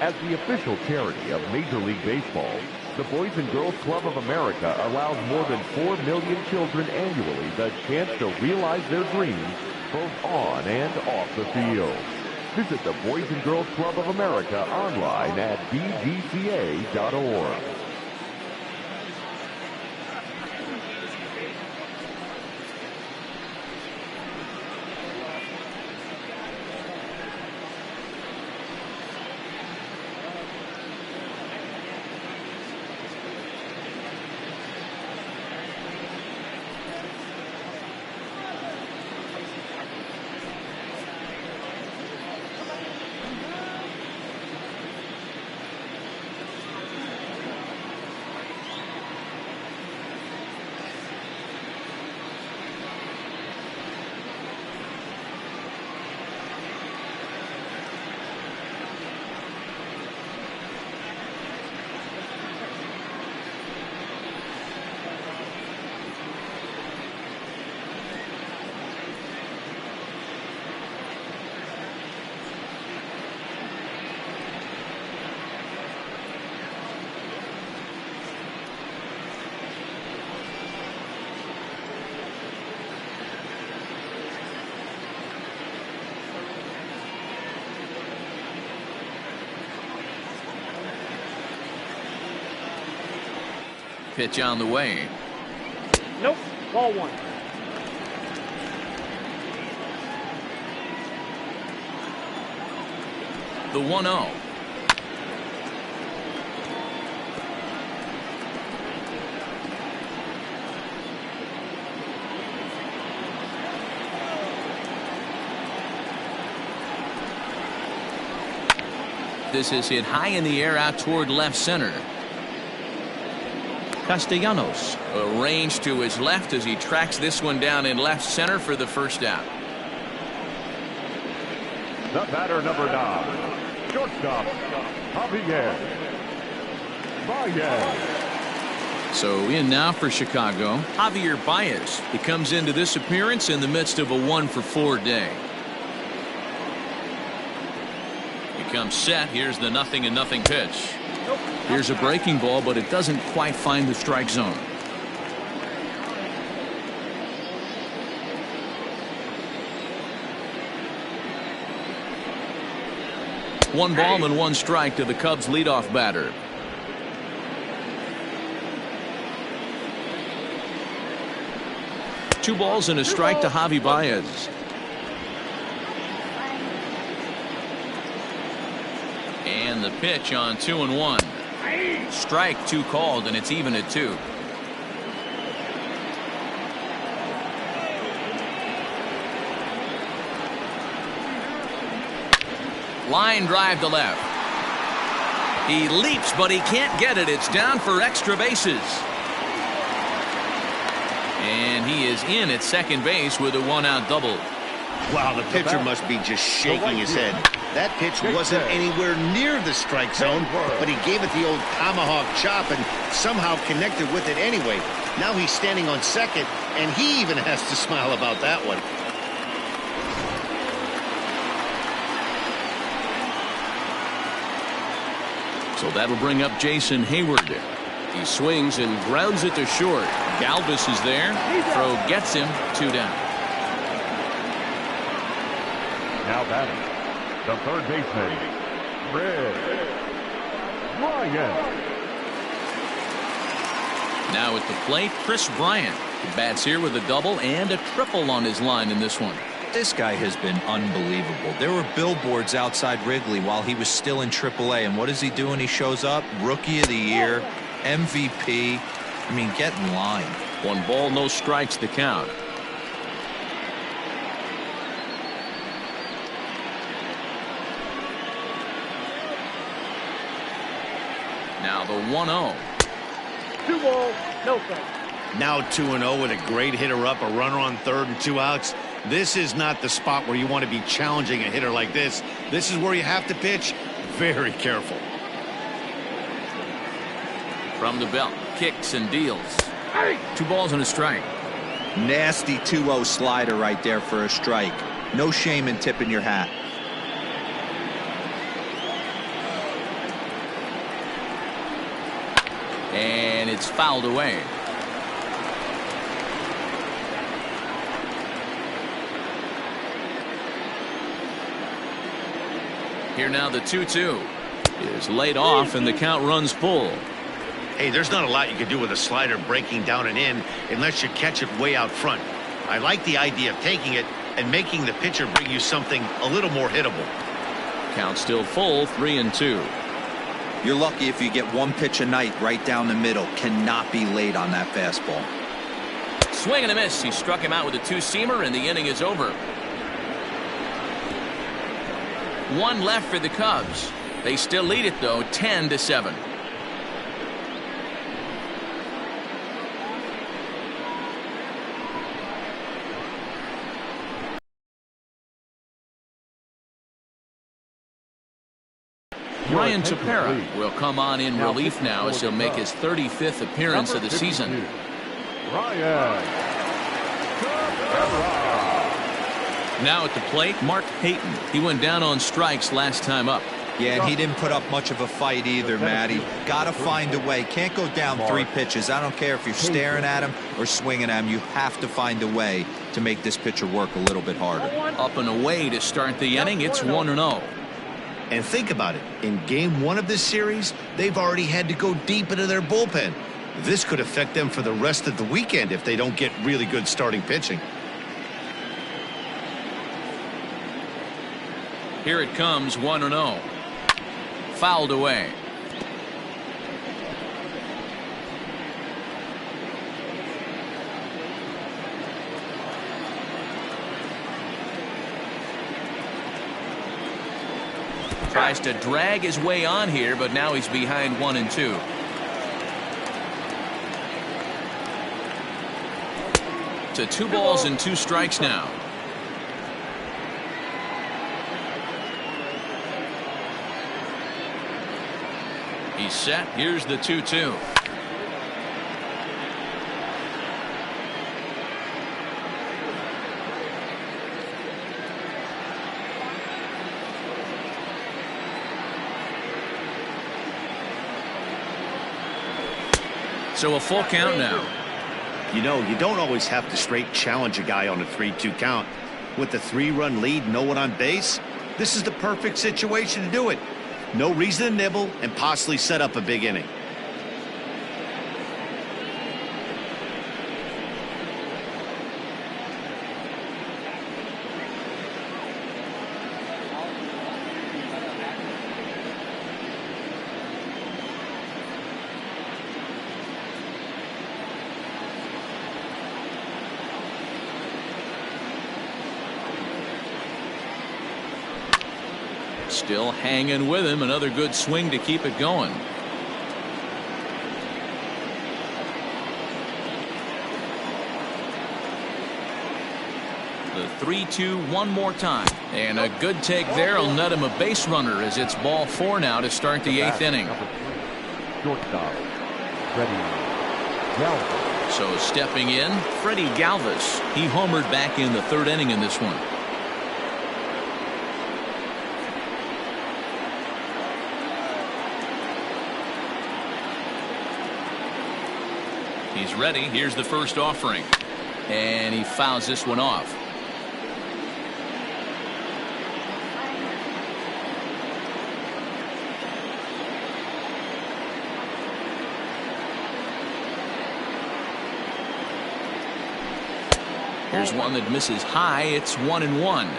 As the official charity of Major League Baseball, the Boys and Girls Club of America allows more than 4 million children annually the chance to realize their dreams both on and off the field. Visit the Boys and Girls Club of America online at bgca.org. Pitch on the way. Nope. Ball 1. The 1-0. This is hit high in the air out toward left center. Castellanos arranged to his left as he tracks this one down in left center for the first out. The batter, number 9, shortstop, Javier Baez. So in now for Chicago, Javier Baez. He comes into this appearance in the midst of a 1-for-4 day. He comes set. Here's the 0-0 pitch. Here's a breaking ball, but it doesn't quite find the strike zone. 1 ball and 1 strike to the Cubs leadoff batter. Two balls and a strike to Javi Baez. And the pitch on 2-1. Strike 2 called, and it's even at 2. Line drive to left. He leaps, but he can't get it. It's down for extra bases. And he is in at second base with a 1-out double. Wow, the pitcher must be just shaking his head. That pitch wasn't anywhere near the strike zone, but he gave it the old tomahawk chop and somehow connected with it anyway. Now he's standing on second, and he even has to smile about that one. So that'll bring up Jason Hayward. He swings and grounds it to short. Galvis is there. Throw gets him. 2 down. Now batting, the third baseman, Bryant. Now at the plate, Chris Bryant. He bats here with a double and a triple on his line in this one. This guy has been unbelievable. There were billboards outside Wrigley while he was still in AAA, and what is he doing? He shows up, Rookie of the Year, MVP. I mean, get in line. 1 ball, no strikes to count. Now the 1-0. 2 balls, no strikes. Now 2-0 with a great hitter up, a runner on third and 2 outs. This is not the spot where you want to be challenging a hitter like this. This is where you have to pitch very careful. From the belt, kicks and deals. 2 balls and a strike. Nasty 2-0 slider right there for a strike. No shame in tipping your hat. And it's fouled away. Here now the 2-2 is laid off and the count runs full. Hey, there's not a lot you can do with a slider breaking down and in unless you catch it way out front. I like the idea of taking it and making the pitcher bring you something a little more hittable. Count still full, 3-2. You're lucky if you get 1 pitch a night right down the middle. Cannot be late on that fastball. Swing and a miss. He struck him out with a 2-seamer and the inning is over. 1 left for the Cubs. They still lead it though, 10-7. Ryan Tepera will come on in relief now as he'll make his 35th appearance of the season. Ryan Tepera. Now at the plate, Mark Payton. He went down on strikes last time up. Yeah, and he didn't put up much of a fight either, Matty. Got to find a way. Can't go down 3 pitches. I don't care if you're staring at him or swinging at him. You have to find a way to make this pitcher work a little bit harder. Up and away to start the inning. It's 1-0. And think about it. In game 1 of this series, they've already had to go deep into their bullpen. This could affect them for the rest of the weekend if they don't get really good starting pitching. Here it comes, 1-0. Fouled away. Tries to drag his way on here, but now he's behind 1-2. To 2 balls and 2 strikes now. He's set. Here's the 2-2. So a full count now. You know, you don't always have to straight challenge a guy on a 3-2 count. With the 3-run lead, no one on base, This is the perfect situation to do it. No reason to nibble and possibly set up a big inning. Still hanging with him. Another good swing to keep it going. The 3-2 one more time. And a good take there will net him a base runner as it's ball 4 now to start the 8th inning. Shortstop, Freddie Galvis. So stepping in, Freddie Galvis. He homered back in the 3rd inning in this one. He's ready. Here's the first offering. And he fouls this one off. Here's one that misses high. It's 1-1.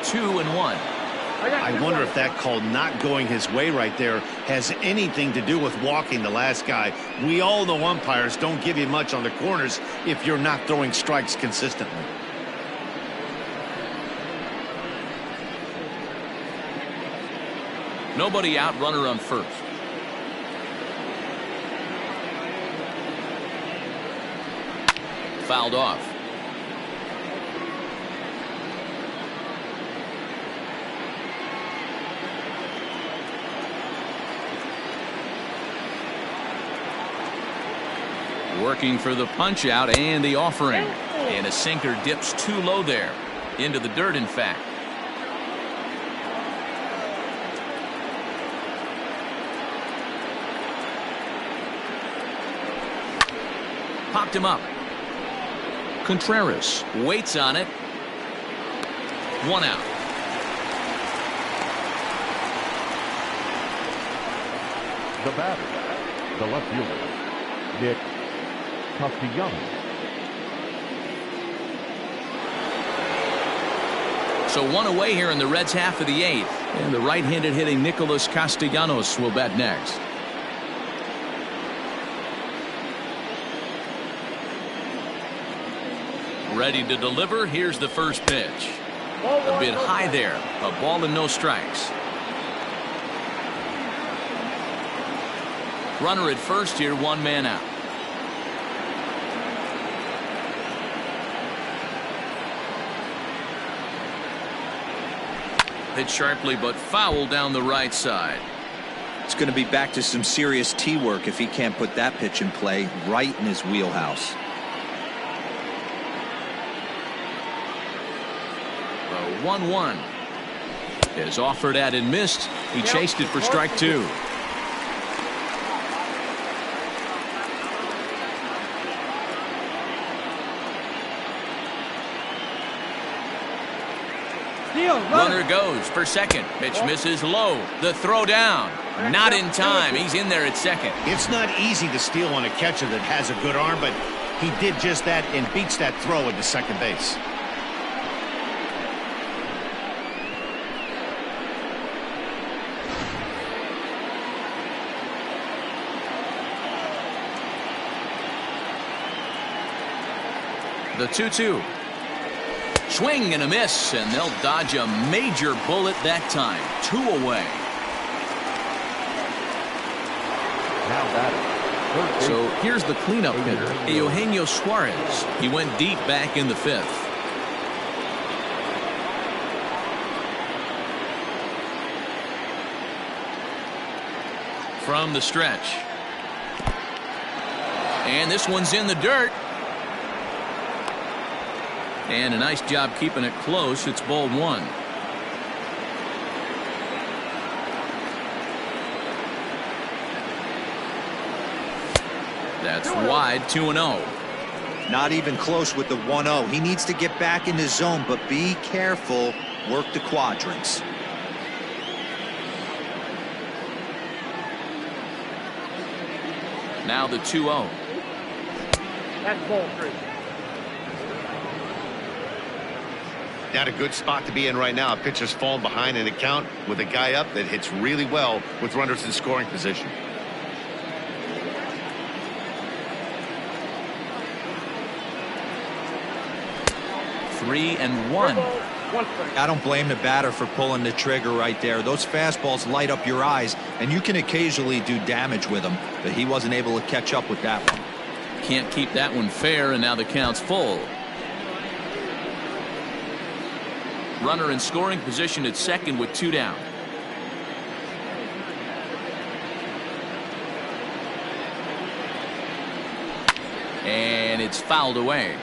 Two and one. I wonder if that call not going his way right there has anything to do with walking the last guy. We all know umpires don't give you much on the corners if you're not throwing strikes consistently. Nobody out, runner on first. Fouled off. Working for the punch out and the offering. And a sinker dips too low there. Into the dirt, in fact. Popped him up. Contreras waits on it. 1 out. The batter, the left fielder, Nick Castellanos. So 1 away here in the Reds' half of the 8th. And the right-handed hitting Nicholas Castellanos will bat next. Ready to deliver. Here's the first pitch. A bit high there. A ball and no strikes. Runner at first here, 1 man out. Hit sharply but foul down the right side. It's going to be back to some serious tee work if he can't put that pitch in play right in his wheelhouse. 1-1 is offered at and missed. He chased it for strike 2. Runner goes for second. Pitch misses low. The throw down. Not in time. He's in there at second. It's not easy to steal on a catcher that has a good arm, but he did just that and beats that throw into second base. The 2-2. Swing and a miss, and they'll dodge a major bullet that time. 2 away. Now batting. So here's the cleanup hitter, Eugenio Suarez. He went deep back in the 5th. From the stretch. And this one's in the dirt. And a nice job keeping it close. It's ball 1. That's wide, 2-0. Not even close with the 1-0. He needs to get back in the zone, but be careful. Work the quadrants. Now the 2-0. That's ball 3. Not a good spot to be in right now. A pitcher's falling behind in the count with a guy up that hits really well with runners in scoring position. Three and one. I don't blame the batter for pulling the trigger right there. Those fastballs light up your eyes, and you can occasionally do damage with them, but he wasn't able to catch up with that one. Can't keep that one fair, and now the count's full. Runner in scoring position at second with 2 down. And it's fouled away.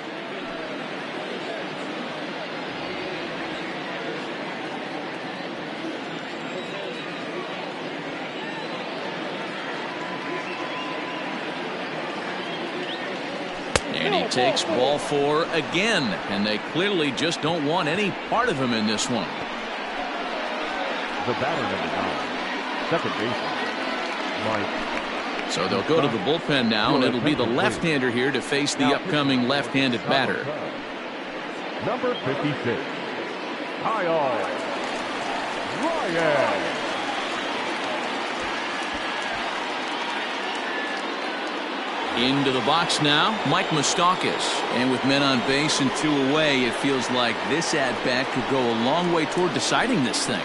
And he takes ball 4 again, and they clearly just don't want any part of him in this one. The batter number 9, second baseman, Mike. So they'll go to the bullpen now, and it'll be the left-hander here to face the upcoming left-handed batter. Number 56, Kyle Ryan. Into the box now, Mike Moustakas. And with men on base and 2 away, it feels like this at-bat could go a long way toward deciding this thing.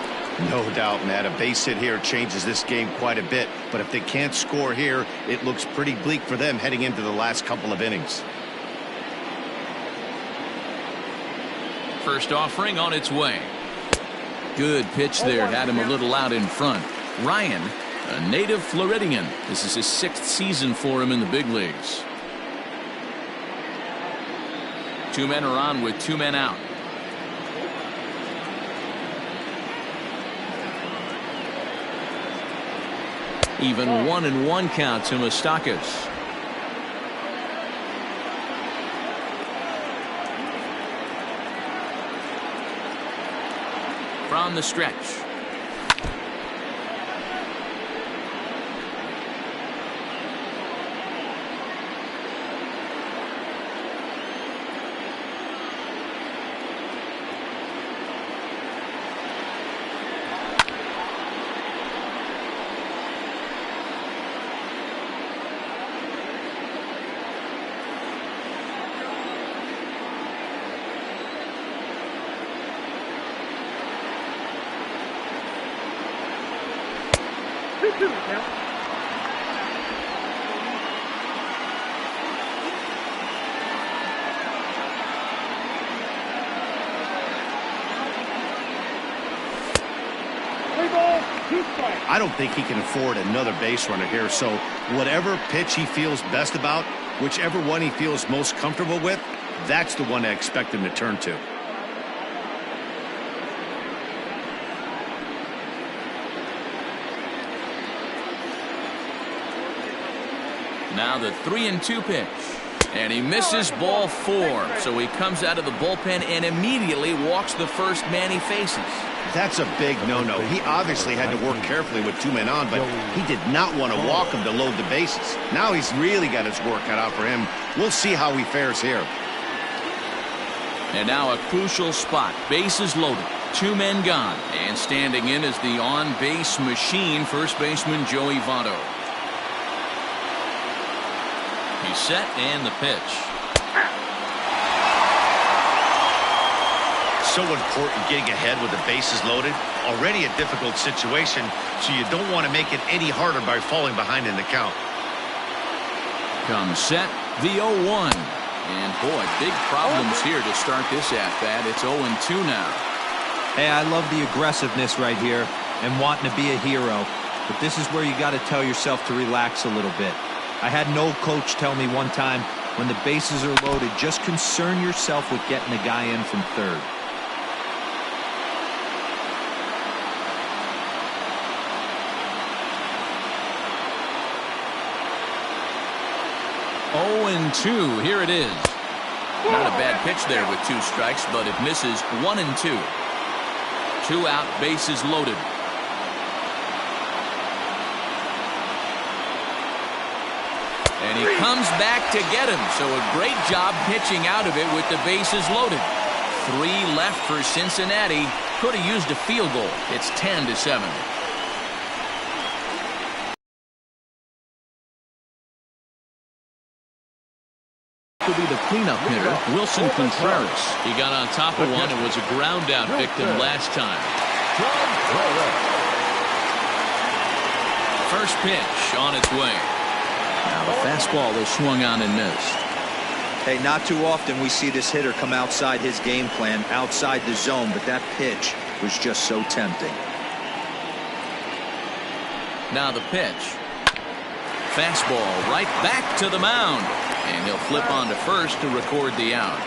No doubt, Matt. A base hit here changes this game quite a bit. But if they can't score here, it looks pretty bleak for them heading into the last couple of innings. First offering on its way. Good pitch there. Had him a little out in front. Ryan, a native Floridian. This is his 6th season for him in the big leagues. 2 men are on with 2 men out. Even 1-1 count to Moustakas. From the stretch. I don't think he can afford another base runner here, so whatever pitch he feels best about, whichever one he feels most comfortable with, that's the one I expect him to turn to. Now the 3-2 pitch. And he misses ball 4. So he comes out of the bullpen and immediately walks the first man he faces. That's a big no-no. He obviously had to work carefully with 2 men on, but he did not want to walk him to load the bases. Now he's really got his work cut out for him. We'll see how he fares here. And now a crucial spot. Bases loaded. 2 men gone. And standing in is the on-base machine, first baseman Joey Votto. He's set and the pitch. So important getting ahead with the bases loaded. Already a difficult situation, so you don't want to make it any harder by falling behind in the count. Comes set, the 0-1. And boy, big problems here to start this at-bat. It's 0-2 now. Hey, I love the aggressiveness right here and wanting to be a hero. But this is where you got to tell yourself to relax a little bit. I had an old coach tell me one time, when the bases are loaded, just concern yourself with getting the guy in from third. 0-2. Here it is. Not a bad pitch there with 2 strikes, but it misses. 1-2. 2 out, bases loaded. And he comes back to get him. So a great job pitching out of it with the bases loaded. 3 left for Cincinnati. Could have used a field goal. It's 10-7. Will be the cleanup hitter, Wilson Contreras. He got on top of one and was a ground out victim last time. First pitch on its way. Now the fastball is swung on and missed. Hey, not too often we see this hitter come outside his game plan, outside the zone, but that pitch was just so tempting. Now the pitch. Fastball right back to the mound. And he'll flip on to first to record the out.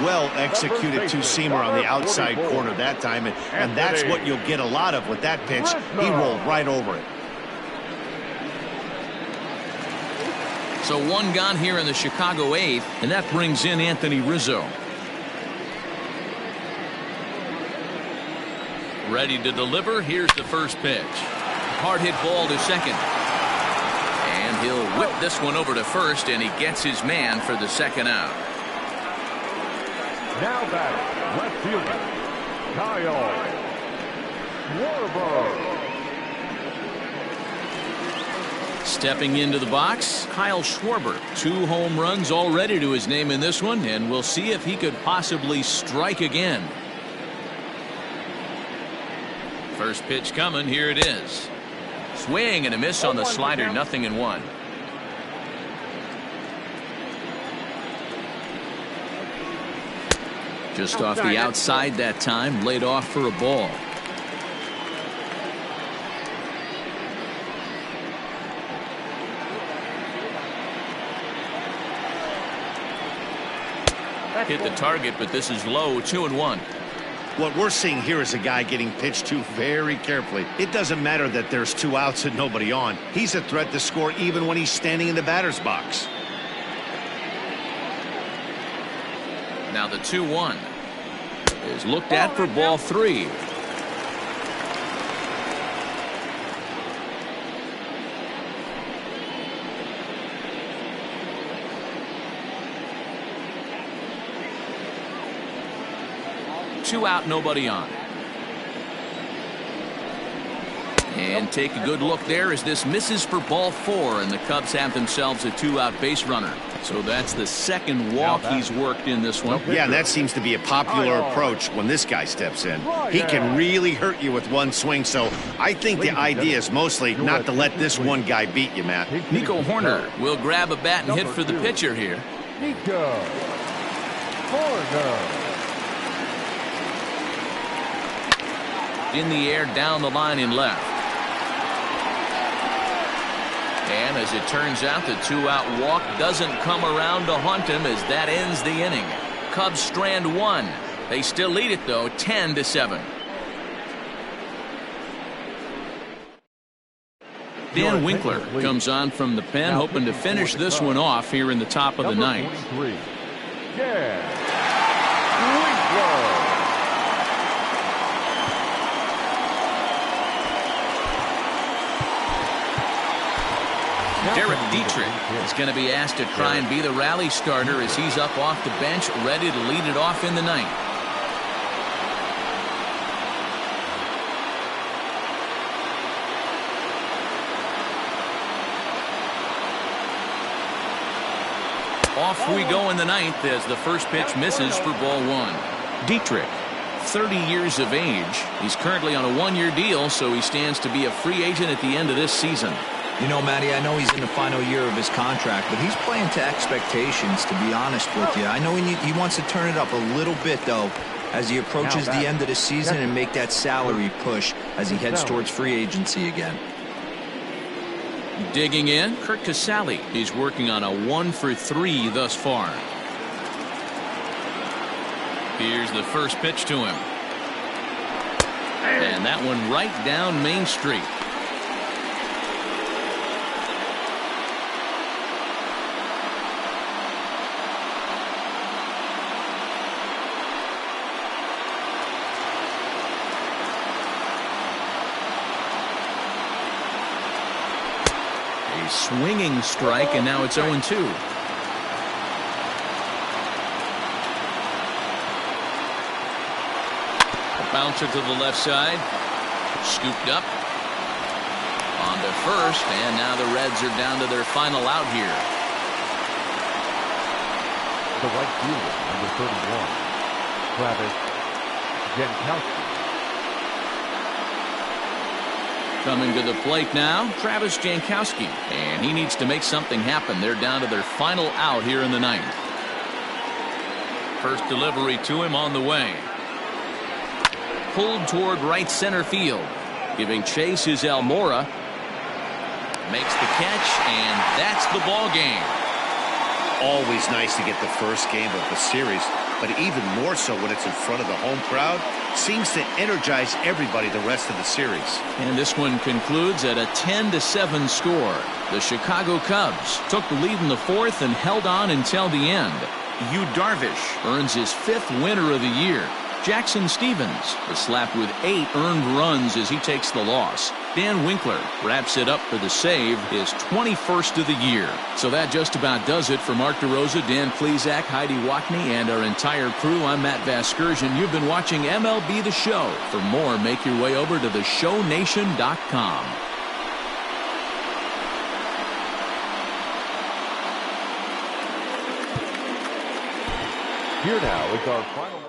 Well executed two-seamer on the outside corner that time, and that's what you'll get a lot of with that pitch. He rolled right over it. So 1 gone here in the Chicago 8th, and that brings in Anthony Rizzo. Ready to deliver. Here's the first pitch. Hard hit ball to second. And he'll whip this one over to first, and he gets his man for the second out. Now batting, left fielder, Kyle Schwarber. Stepping into the box, Kyle Schwarber. 2 home runs already to his name in this one, and we'll see if he could possibly strike again. First pitch coming. Here it is. Swing and a miss on the slider. 0-1. Just off the outside that time. Laid off for a ball. Hit the target, but this is low. 2-1. What we're seeing here is a guy getting pitched to very carefully. It doesn't matter that there's 2 outs and nobody on. He's a threat to score even when he's standing in the batter's box. Now the 2-1 is looked at for ball 3. Two out, nobody on. And take a good look there as this misses for ball 4, and the Cubs have themselves a 2-out base runner. So that's the second walk he's worked in this one. Yeah, and that seems to be a popular approach when this guy steps in. He can really hurt you with 1 swing, so I think the idea is mostly not to let this one guy beat you, Matt. Nico Horner will grab a bat and hit for the pitcher here. Nico Horner. In the air, down the line in left. And as it turns out, the 2-out walk doesn't come around to haunt him as that ends the inning. Cubs strand 1. They still lead it, though, 10-7. Dan Winkler comes on from the pen, hoping to finish this one off here in the top of the 9th. Yeah. Winkler. Derek Dietrich is going to be asked to try and be the rally starter as he's up off the bench, ready to lead it off in the 9th. Off we go in the 9th as the first pitch misses for ball 1. Dietrich, 30 years of age. He's currently on a 1-year deal, so he stands to be a free agent at the end of this season. You know, Matty, I know he's in the final year of his contract, but he's playing to expectations, to be honest with you. I know he wants to turn it up a little bit, though, as he approaches the end of the season and make that salary push as he heads towards free agency again. Digging in, Kurt Casale. He's working on a 1-for-3 thus far. Here's the first pitch to him. And that one right down Main Street. swinging strike, and now it's 0-2. A bouncer to the left side. Scooped up. On to first, and now the Reds are down to their final out here. The right fielder, number 31, Travis Jankowski. Coming to the plate now, Travis Jankowski, and he needs to make something happen. They're down to their final out here in the ninth. First delivery to him on the way. Pulled toward right center field. Giving chase is Almora. Makes the catch, and that's the ball game. Always nice to get the first game of the series, but even more so when it's in front of the home crowd. Seems to energize everybody the rest of the series. And this one concludes at a 10-7 score. The Chicago Cubs took the lead in the fourth and held on until the end. Yu Darvish earns his 5th winner of the year. Jackson Stevens is slapped with 8 earned runs as he takes the loss. Dan Winkler wraps it up for the save, his 21st of the year. So that just about does it for Mark DeRosa, Dan Plesac, Heidi Wackney, and our entire crew. I'm Matt Vasgersian. You've been watching MLB The Show. For more, make your way over to theshownation.com. Here now is our final